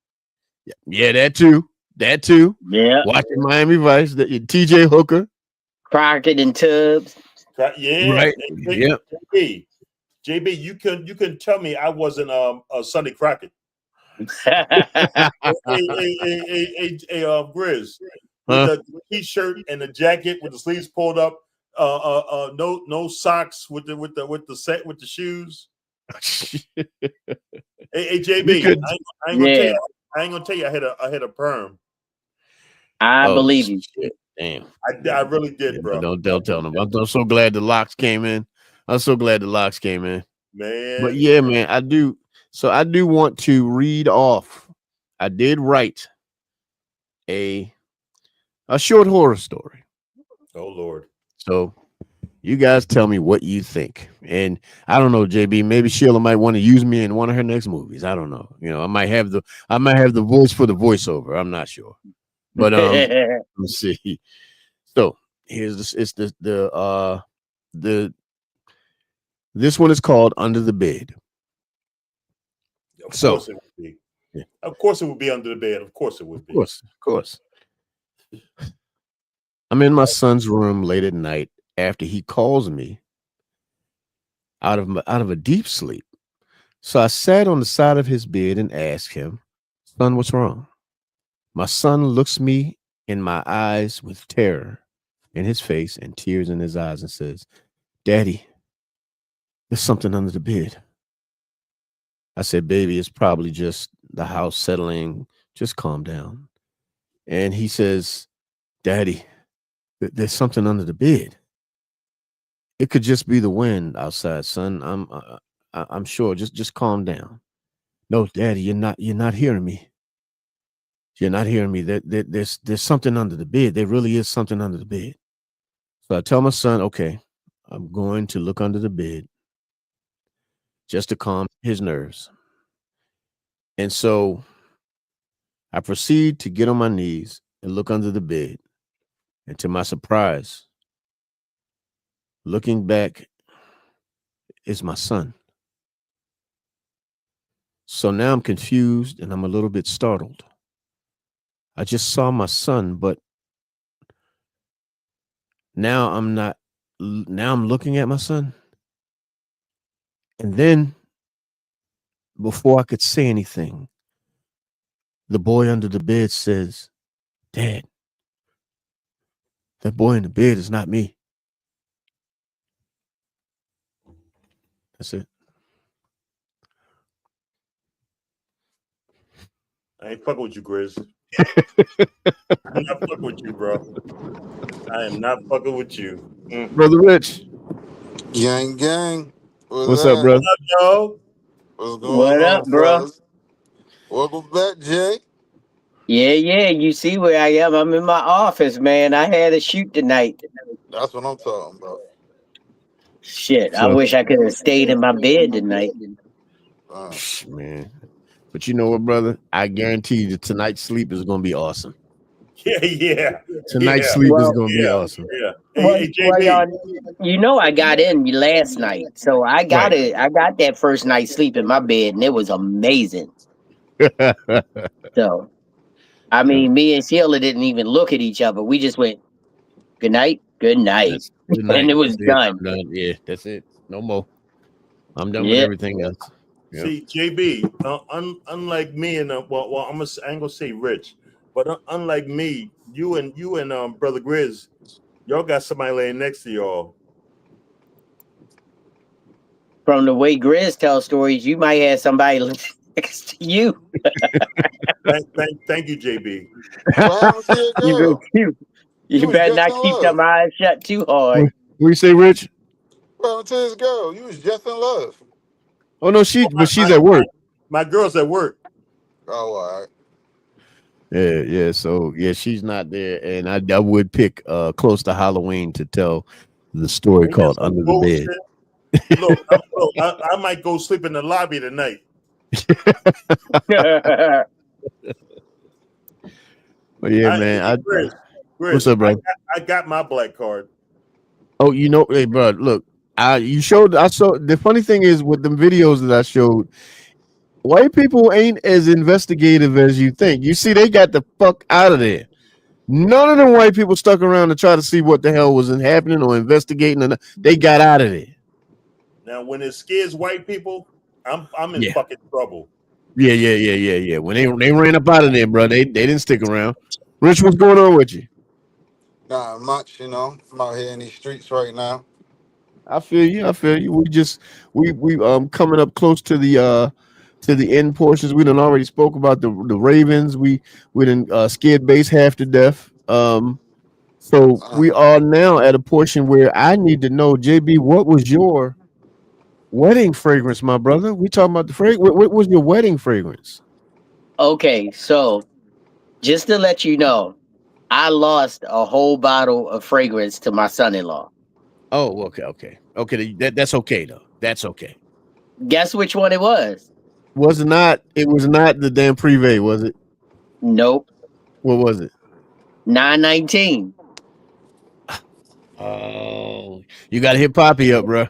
Yeah, that too. Yeah. Watching Miami Vice, TJ Hooker, Crockett and Tubbs. Yeah. Right. Yep. JB, you couldn't tell me I wasn't Sonny Crockett. hey, Grizz, with the t-shirt and the jacket with the sleeves pulled up, no socks with the shoes. hey, JB, I ain't gonna tell you I had a perm. I believe you. Shit. Damn. I really did, bro. Don't tell them. I'm so glad the locks came in. Man. But yeah, man, I do. So I do want to read off. I did write a short horror story. Oh Lord. So you guys tell me what you think. And I don't know, JB, maybe Sheila might want to use me in one of her next movies. I don't know. You know, I might have the voice for the voiceover. I'm not sure. But let's see. So here's this. It's the this one is called Under the Bed. Of course it would be. Yeah. Of course it would be under the bed. Of course it would be. Of course. I'm in my son's room late at night after he calls me out of a deep sleep. So I sat on the side of his bed and asked him, "Son, what's wrong?" My son looks me in my eyes with terror in his face and tears in his eyes and says, "Daddy, there's something under the bed." I said, "Baby, it's probably just the house settling. Just calm down." And he says, "Daddy, there's something under the bed. It could just be the wind outside, son. I'm sure. Just calm down." "No, Daddy, you're not hearing me. You're not hearing me. There's something under the bed. There really is something under the bed." So I tell my son, "Okay, I'm going to look under the bed just to calm his nerves." And so I proceed to get on my knees and look under the bed. And to my surprise, looking back is my son. So now I'm confused and I'm a little bit startled. I just saw my son, but now I'm not. Now I'm looking at my son. And then, before I could say anything, the boy under the bed says, "Dad, that boy in the bed is not me." That's it. I ain't fucking with you, Grizz. I'm not fucking with you, bro. I am not fucking with you. Brother Rich. Gang, gang. What's up, brother? What's up, yo? What's going What on, up, bro? fellas? Welcome back, Jay. Yeah. You see where I am? I'm in my office, man. I had a shoot tonight. That's what I'm talking about. Shit, I So- wish I could have stayed in my bed tonight. Man. But you know what, brother? I guarantee you that tonight's sleep is going to be awesome. Yeah. Tonight's sleep is going to be awesome. Yeah. Well, Hey, JB. you know I got in last night, so I got it. I got that first night's sleep in my bed, and it was amazing. So, I mean, me and Sheila didn't even look at each other. We just went, "Good night, good night," and it was done. I'm done. Yeah, that's it. No more. I'm done with Yeah. everything else. Yeah. See, JB, unlike me and I ain't gonna say Rich, but unlike me, you and Brother Grizz, y'all got somebody laying next to y'all. From the way Grizz tells stories, you might have somebody next to you. Thank you, JB. You better not keep them eyes shut too hard. What you say, Rich? Well, to this girl, you was just in love. Oh no, she's at work. My girl's at work. Oh, all right. Yeah. So yeah, she's not there, and I would pick close to Halloween to tell the story called Under the Bed. Look, I might go sleep in the lobby tonight. But yeah, man. Grizz, What's up, bro? I got my black card. Oh, you know, hey, bro, look, I saw. The funny thing is with the videos that I showed, white people ain't as investigative as you think. You see, they got the fuck out of there. None of them white people stuck around to try to see what the hell was happening or investigating. And they got out of there. Now, when it scares white people, I'm in fucking trouble. Yeah. When they ran up out of there, bro, they didn't stick around. Rich, what's going on with you? Not much, you know. I'm out here in these streets right now. I feel you. We coming up close to the end portions. We done already spoke about the Ravens. We done scared base half to death. So we are now at a portion where I need to know, JB, what was your wedding fragrance, my brother? We talking about the fragrance. What was your wedding fragrance? Okay, so just to let you know, I lost a whole bottle of fragrance to my son-in-law. Oh, okay. That's okay though. That's okay. Guess which one it was? It was not the damn Privé, was it? Nope. What was it? 919. Oh, you got to hit Poppy up, bro.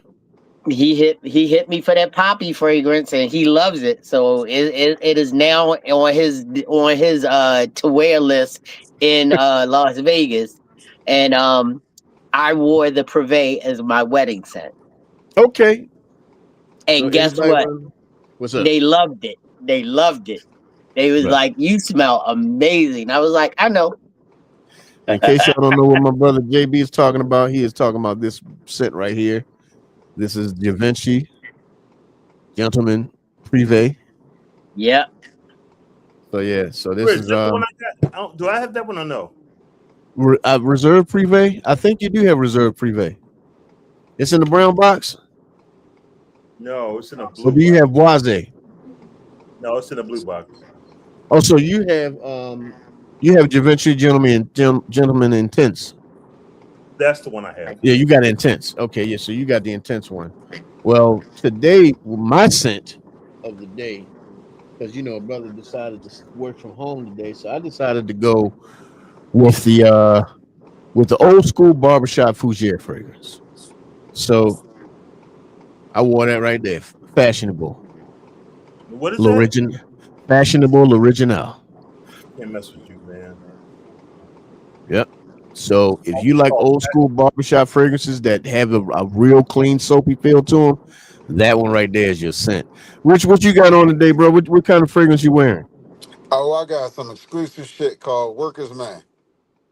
He hit me for that poppy fragrance, and he loves it. So it is now on his to wear list in Las Vegas, and I wore the Privé as my wedding scent. Okay. And So guess what? What's up? They loved it. They loved it. They was Right. like, "You smell amazing." I was like, "I know." In case y'all don't know what my brother JB is talking about, he is talking about this scent right here. This is Givenchy Gentleman Privé. Yeah. So yeah, so this Chris, is the one I got. Do I have that one or no? Reserve Privé. I think you do have Reserve Privé. It's in the brown box. No, it's in a blue. So do you have Boise? No, it's in a blue box. Oh, so you have Givenchy Gentleman Intense. That's the one I have. Yeah, you got Intense. Okay, yeah, so you got the Intense one. Well, today my scent of the day, because a brother decided to work from home today, so I decided to go with the old school barbershop fougere fragrance. So I wore that right there. Fashionable. What is that? Fashionable original. Can't mess with you, man. Yep. So if you like old school barbershop fragrances that have a real clean soapy feel to them, that one right there is your scent. Rich, what you got on today, bro? What kind of fragrance you wearing? Oh, I got some exclusive shit called Workers Man.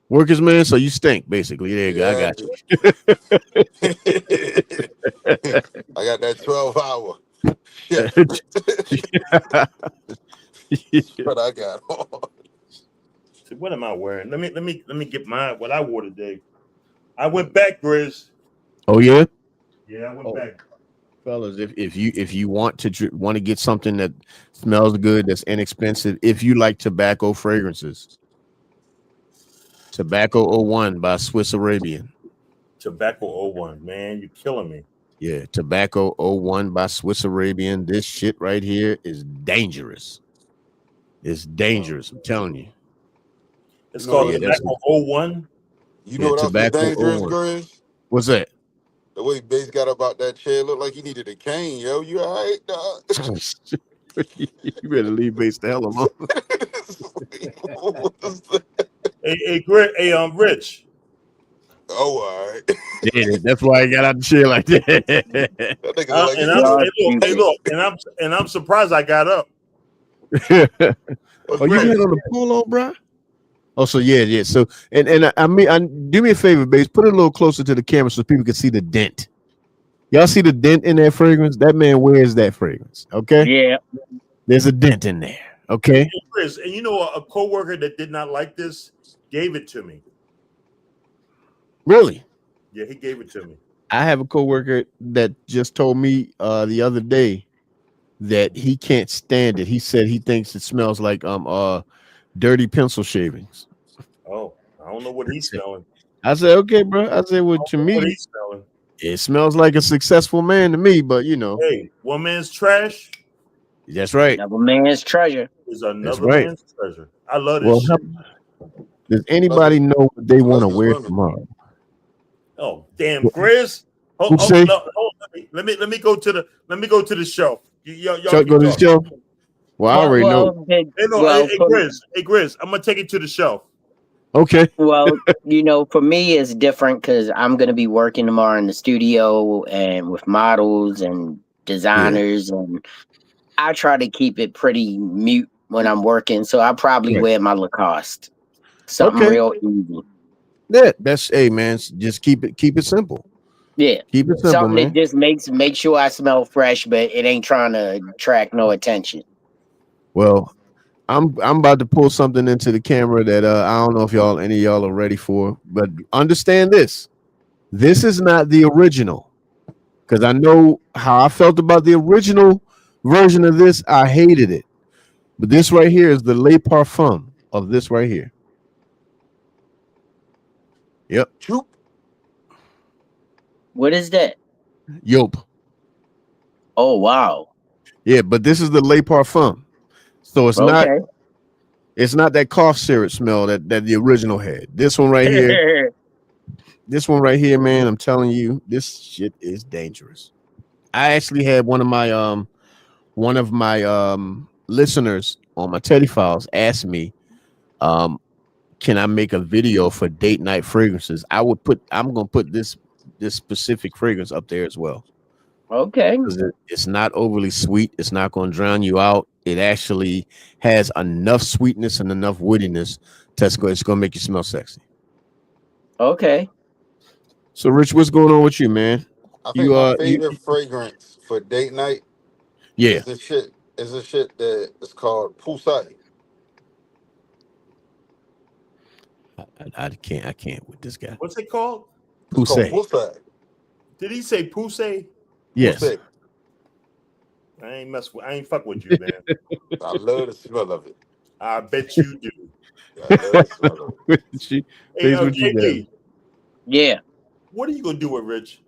Workers Man, so you stink basically. There you go. I got you. I got that 12-hour. But I got on. So what am I wearing? Let me get what I wore today. I went back, Grizz. Oh yeah. Yeah, I went back. Fellas, if you want to get something that smells good, that's inexpensive, if you like tobacco fragrances, Tobacco 01 by Swiss Arabian. Tobacco 01, man, you're killing me. Yeah, Tobacco 01 by Swiss Arabian. This shit right here is dangerous. It's dangerous, I'm telling you. It's called Tobacco 01. You know what else is dangerous, Grizz? What's that? The way Bass got about that chair looked like he needed a cane, yo. You all right, dog? You better leave Bass the hell alone. Hey, Rich. Oh, all right. Yeah, that's why I got out the chair like that. And I'm surprised I got up. Oh, you had on the polo, bro? Oh, so yeah. So and I mean, do me a favor, Bass. Put it a little closer to the camera so people can see the dent. Y'all see the dent in that fragrance? That man wears that fragrance. Okay. Yeah. There's a dent in there. Okay. Hey, Chris, and a coworker that did not like this gave it to me. Really? Yeah, he gave it to me. I have a coworker that just told me the other day that he can't stand it. He said he thinks it smells like dirty pencil shavings. Oh, I don't know what he's smelling. I said, okay, bro. I said, well, to me, it smells like a successful man to me, but Hey, one man's trash. That's right. Another man's treasure is another man's treasure. I love this. Well, shit. Does anybody know what they want to wear tomorrow? Oh, damn, Grizz. Hold, let me go to the shelf. Y'all go to the shelf. Well, I already know. Hey, Grizz, I'm gonna take it to the shelf. Okay. Well, for me, it's different because I'm going to be working tomorrow in the studio and with models and designers, and I try to keep it pretty mute when I'm working. So I probably wear my Lacoste, something real easy. Yeah, that's man. Just keep it simple. Yeah, keep it simple, something man. that just make sure I smell fresh, but it ain't trying to attract no attention. Well, I'm about to pull something into the camera that I don't know if any of y'all are ready for, but understand this. This is not the original, because I know how I felt about the original version of this. I hated it, but this right here is the Le Parfum of this right here. Yep. Joop. What is that? Joop. Oh wow. Yeah, but this is the Le Parfum. So it's not that cough syrup smell that the original had. This one right here. This one right here, man, I'm telling you, this shit is dangerous. I actually had one of my listeners on my Teddy Files ask me, can I make a video for date night fragrances? I'm gonna put this specific fragrance up there as well. Okay. Because it's not overly sweet. It's not going to drown you out. It actually has enough sweetness and enough woodiness it's going to make you smell sexy. Okay. So, Rich, what's going on with you, man? I think my favorite fragrance for date night is the shit that is called Poussey. I can't with this guy. What's it called? Poussey. Did he say Poussey? Yes. Poussey. I ain't fuck with you, man. I love the smell of it. I bet you do. I love the smell of it. Hey, JP. Yeah. What are you gonna do with Rich?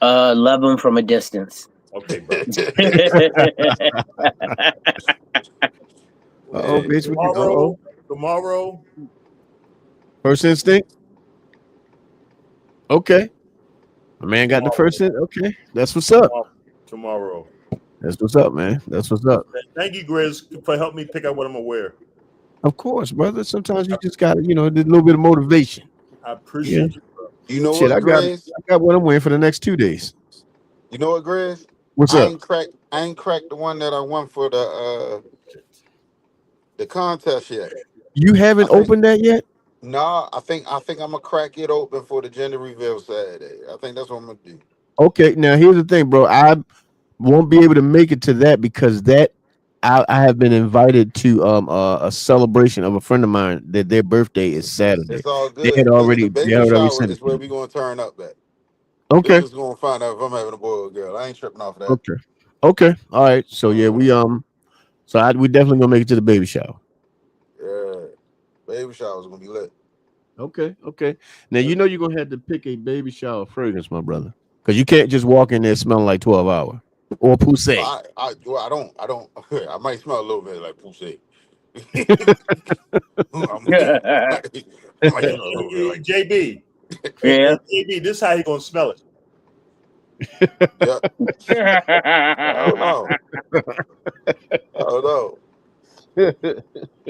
Love him from a distance. Okay, bro. Bitch. Tomorrow. First instinct. Okay. My man got the first instinct. Okay, that's what's up. Tomorrow. That's what's up, man. That's what's up. Thank you, Grizz, for helping me pick out what I'm gonna wear. Of course, brother. Sometimes you just got to, a little bit of motivation. I appreciate you, bro. You know Shit, what, Grizz? I got what I'm wearing for the next 2 days. You know what, Grizz? What's I up? ain't cracked the one that I won for the contest yet. You haven't opened that yet? No, I think I'm gonna crack it open for the gender reveal Saturday. I think that's what I'm gonna do. Okay, now here's the thing, bro. I won't be able to make it to that because I have been invited to a celebration of a friend of mine that their birthday is Saturday. It's all good. They had already shower sent is it. where we gonna turn up at. Okay. Just gonna find out if I'm having a boy or a girl. I ain't tripping off that. Okay. All right. So yeah, we definitely gonna make it to the baby shower. Yeah, baby shower is gonna be lit. Okay. Now you're gonna have to pick a baby shower fragrance, my brother, because you can't just walk in there smelling like 12 Hour or Poussey. I don't. I might smell a little bit like Poussey. JB. Yeah. JB, this is how he gonna smell it. Yeah. I don't know.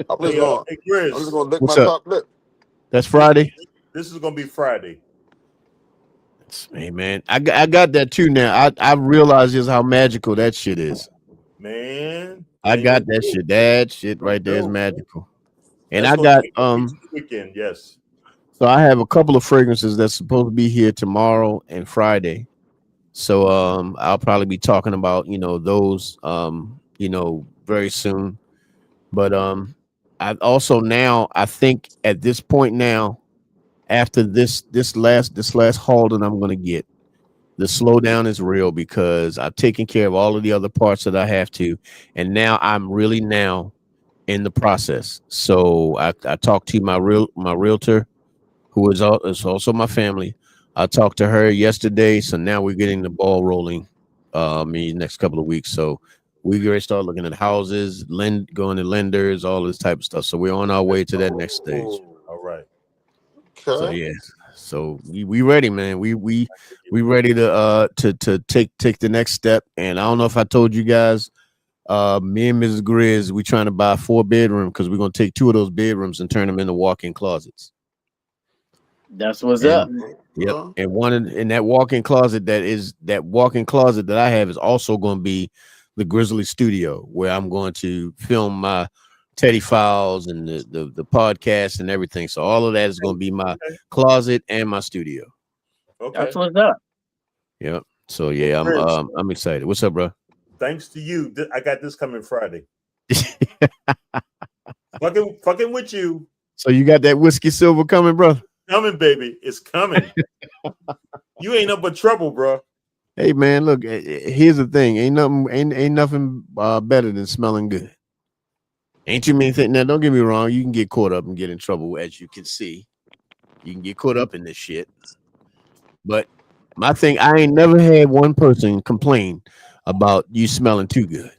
I'm just gonna lick my top lip. That's Friday. This is gonna be Friday. Hey man, I got that too now. I realize just how magical that shit is. Man, I got that shit. That shit right there is magical. And That's I got weekend, yes. So I have a couple of fragrances that's supposed to be here tomorrow and Friday. So I'll probably be talking about those very soon. But I also now I think at this point now, after this last haul that I'm gonna get, the slowdown is real because I've taken care of all of the other parts that I have to, and now I'm really now in the process. So I talked to my realtor, who is also my family. I talked to her yesterday, so now we're getting the ball rolling in the next couple of weeks. So we're going to start looking at houses, going to lenders, all this type of stuff. So we're on our way to that next stage. All right. So yeah, so we ready, man. We ready to take the next step. And I don't know if I told you guys, me and Mrs. Grizz, we trying to buy a 4-bedroom because we're gonna take 2 of those bedrooms and turn them into walk-in closets. That's what's up. Yep. And one in that walk-in closet that I have is also going to be the Grizzly Studio, where I'm going to film my Teddy Files and the podcast and everything. So all of that is going to be my closet and my studio. Okay. That's what's up. Yep. So yeah, I'm excited. What's up, bro? Thanks to you, I got this coming Friday. fucking with you. So you got that whiskey silver coming, bro? Coming, baby. It's coming. You ain't up but trouble, bro. Hey man, look. Here's the thing. Ain't nothing better than smelling good. Ain't too many things. Now, don't get me wrong. You can get caught up and get in trouble, as you can see. You can get caught up in this shit. But My thing, I ain't never had one person complain about you smelling too good.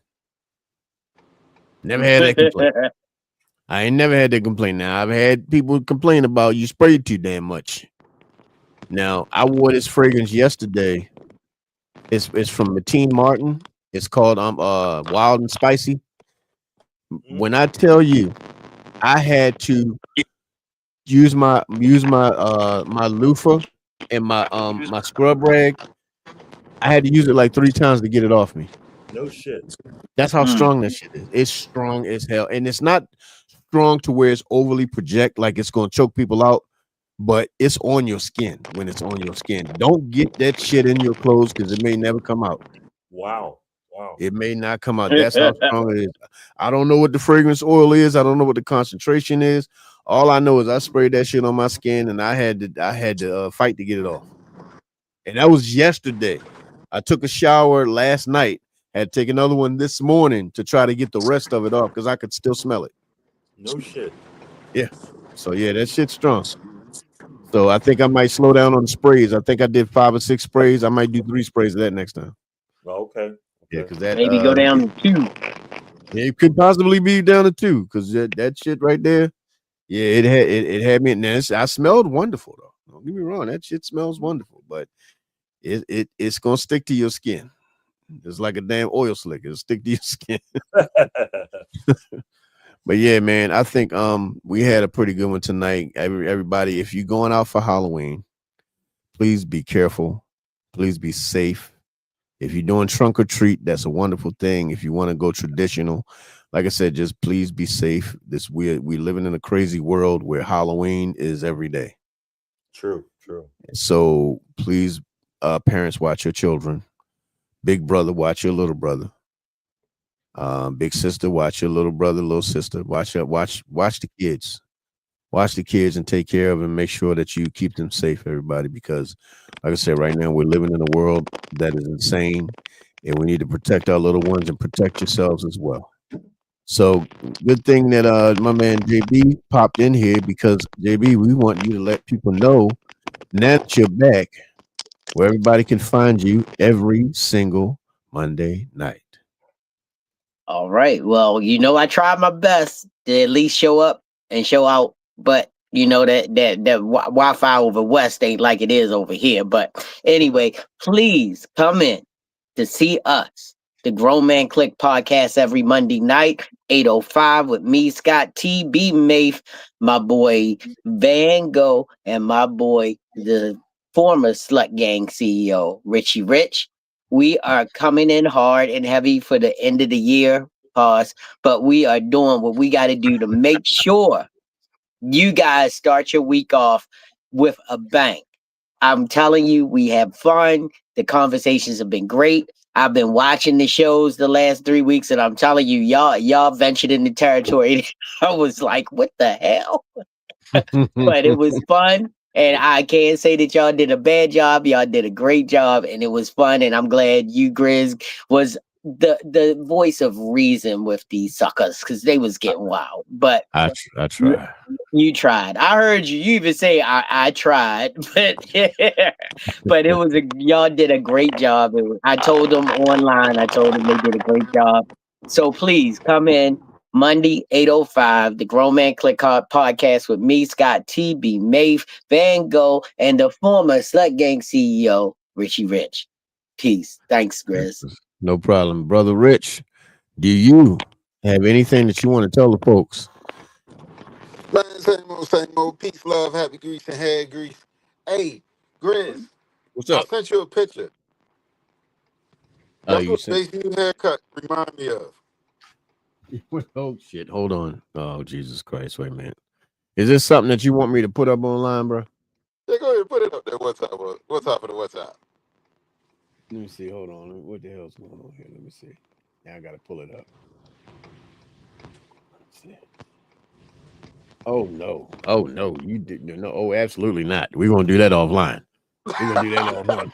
Never had that complaint. I ain't never had that complaint. Now I've had people complain about you sprayed too damn much. Now I wore this fragrance yesterday. It's from Mateen Martin. It's called Wild and Spicy. When I tell you, I had to use my my loofah and my scrub rag. I had to use it like 3 times to get it off me. No shit. That's how strong that shit is. It's strong as hell, and it's not strong to where it's overly project, like it's gonna choke people out. But it's on your skin when it's on your skin. Don't get that shit in your clothes because it may never come out. Wow. It may not come out. That's how strong it is. I don't know what the fragrance oil is. I don't know what the concentration is. All I know is I sprayed that shit on my skin, and I had to fight to get it off. And that was yesterday. I took a shower last night. Had to take another one this morning to try to get the rest of it off because I could still smell it. No shit. Yeah. So yeah, that shit's strong. So I think I might slow down on the sprays. I think I did 5 or 6 sprays. I might do 3 sprays of that next time. Okay. Yeah, because that maybe go down to 2. Yeah, it could possibly be down to 2 because that shit right there. Yeah, it had me. And I smelled wonderful though. Don't get me wrong, that shit smells wonderful, but it's gonna stick to your skin. It's like a damn oil slick. It'll stick to your skin. But yeah, man, I think we had a pretty good one tonight. Everybody, if you're going out for Halloween, please be careful. Please be safe. If you're doing trunk or treat, that's a wonderful thing. If you want to go traditional, like I said, just please be safe. We living in a crazy world where Halloween is every day. True. So please, parents, watch your children. Big brother, watch your little brother. Big sister, watch your little brother, little sister. Watch the kids. Watch the kids and take care of them. Make sure that you keep them safe, everybody, because like I said, right now we're living in a world that is insane, and we need to protect our little ones and protect yourselves as well. So good thing that my man JB popped in here, because JB, we want you to let people know now that you're back, where everybody can find you every single Monday night. All right. Well, I tried my best to at least show up and show out, but that Wi-Fi over West ain't like it is over here. But anyway, please come in to see us, the Grown Man Click podcast, every Monday night, 8:05 with me, Scott T. B. Mafe, my boy Van Gogh, and my boy, the former Slut Gang CEO, Richie Rich. We are coming in hard and heavy for the end of the year, but we are doing what we got to do to make sure you guys start your week off with a bang. I'm telling you, we have fun. The conversations have been great. I've been watching the shows the last 3 weeks, and I'm telling you, y'all ventured into territory. I was like, what the hell? But it was fun. And I can't say that y'all did a bad job. Y'all did a great job, and it was fun. And I'm glad you, Grizz, was the voice of reason with these suckers, because they was getting wild. But I tried. You tried. I heard you. You even say I tried, but but it was y'all did a great job. I told them online. I told them they did a great job. So please come in Monday, 8:05, the Grown Man Click podcast with me, Scott T. B. Mafe, Van Gogh, and the former Slut Gang CEO, Richie Rich. Peace. Thanks, Grizz. No problem. Brother Rich, do you have anything that you want to tell the folks? Man, same old. Peace, love, happy grease, and hair grease. Hey, Grizz. What's up? I sent you a picture. That's You what sent- Stacy's new haircut remind me of. Oh shit! Hold on. Oh Jesus Christ! Wait a minute. Is this something that you want me to put up online, bro? Yeah, go ahead and put it up there. What's up of the WhatsApp? Let me see. Hold on. What the hell's going on here? Let me see. Now I gotta pull it up. Let's see. Oh no! Oh no! You did no! Oh, absolutely not. We're gonna do that offline. We're gonna do that offline.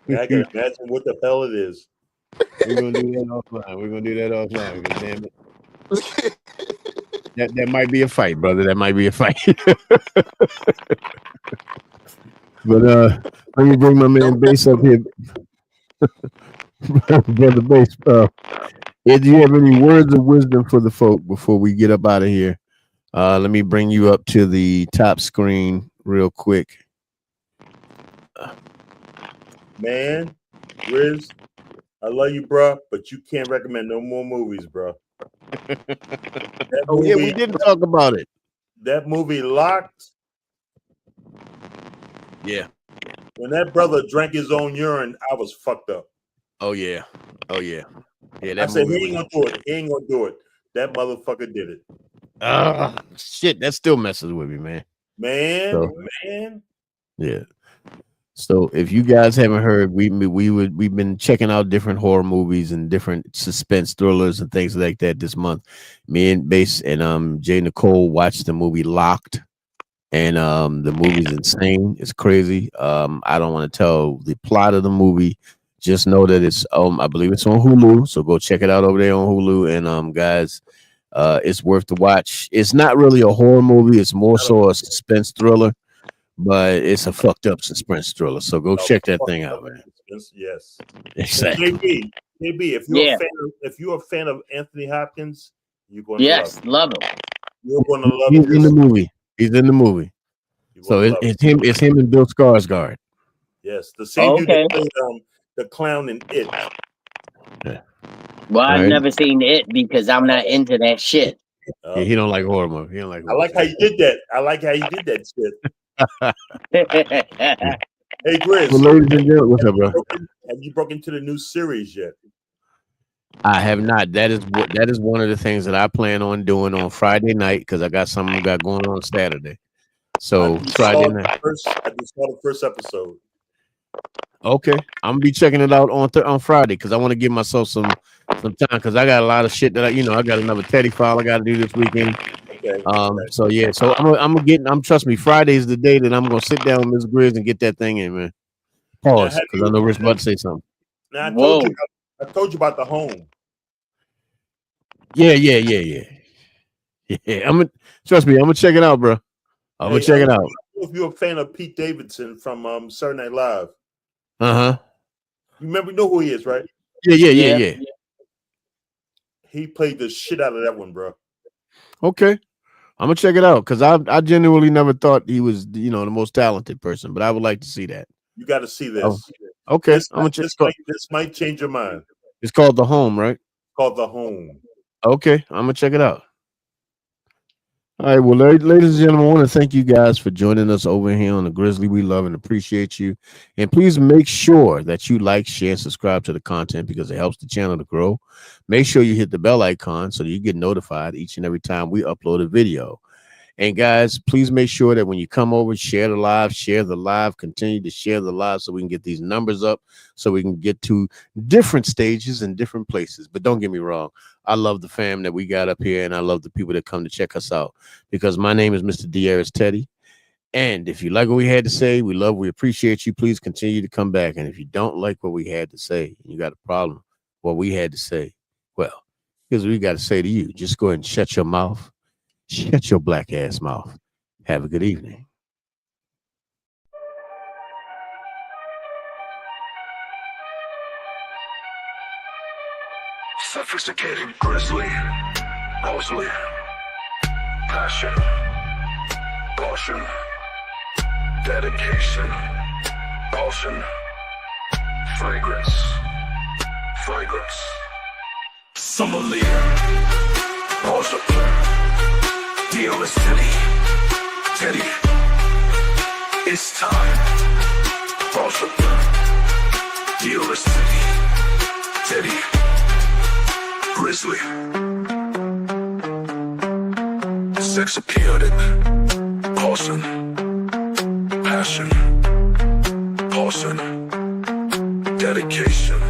Yeah, I can imagine what the hell it is. We're gonna do that offline. Because damn it. That might be a fight, brother. That might be a fight. But let me bring my man Bass up here. Brother Bass, do you have any words of wisdom for the folk before we get up out of here? Let me bring you up to the top screen real quick. Man, Riz, I love you, bro, but you can't recommend no more movies, bro. Yeah, we didn't talk about it. That movie Locked. Yeah. When that brother drank his own urine, I was fucked up. Oh yeah. Yeah. I said he ain't gonna do it. He ain't gonna do it. That motherfucker did it. Shit, that still messes with me, man. Man. Yeah. So if you guys haven't heard, we've been checking out different horror movies and different suspense thrillers and things like that this month. Me and Bass and Jay Nicole watched the movie Locked, and the movie's insane. It's crazy. I don't want to tell the plot of the movie. Just know that it's I believe it's on Hulu, so go check it out over there on Hulu. And guys, it's worth the watch. It's not really a horror movie; it's more so a suspense thriller. But it's a fucked up suspense thriller. So go check that thing out, man. Yes. Exactly. JB, if you're a fan of Anthony Hopkins, you're going to love him. You're going to love him. He's in the movie. He's in the movie. So it's him. It's him and Bill Skarsgård. Yes, the same dude that played the clown in It. Yeah. Well, I've never seen It because I'm not into that shit. Yeah, he don't like horror movies. He don't like. I like how you did that. I like how you did that shit. Hey, Grizz. Well, ladies and gentlemen, what's up, bro? Have you broken into the new series yet? I have not. That is one of the things that I plan on doing on Friday night because I got something going on Saturday. So Friday night. I just saw the first episode. Okay, I'm gonna be checking it out on Friday because I want to give myself some time because I got a lot of shit that I got another Teddy file I got to do this weekend. Okay. So yeah, so I'm trust me, Friday's the day that I'm gonna sit down with Ms. Grizz and get that thing in, man. Pause, because I know Rich about to say something. Now I told you about the Home. Yeah. Trust me, I'm gonna check it out, bro. I'm gonna check it out. If you're a fan of Pete Davidson from Saturday Night Live. You know who he is, right? Yeah. He played the shit out of that one, bro. Okay, I'm gonna check it out because I genuinely never thought he was the most talented person, but I would like to see that. You got to see this. Oh, okay, I'm gonna check. This might change your mind. It's called The Home, right? It's called The Home. Okay, I'm gonna check it out. All right, well, ladies and gentlemen, I want to thank you guys for joining us over here on the Grizzly. We love and appreciate you. And please make sure that you like, share, and subscribe to the content because it helps the channel to grow. Make sure you hit the bell icon so that you get notified each and every time we upload a video. And guys, please make sure that when you come over, share the live, continue to share the live so we can get these numbers up, so we can get to different stages and different places. But don't get me wrong. I love the fam that we got up here, and I love the people that come to check us out because my name is Mr. Diaz Teddy. And if you like what we had to say, we appreciate you. Please continue to come back. And if you don't like what we had to say, you got a problem, what we had to say, well, here's what we got to say to you. Just go ahead and shut your mouth. Shut your black ass mouth. Have a good evening. Sophisticated, grisly, mostly passion, caution, dedication, caution, fragrance, sommelier, caution, deal is Teddy, it's time, caution, deal is Teddy. Grizzly, sex appealed, caution, passion, caution, dedication.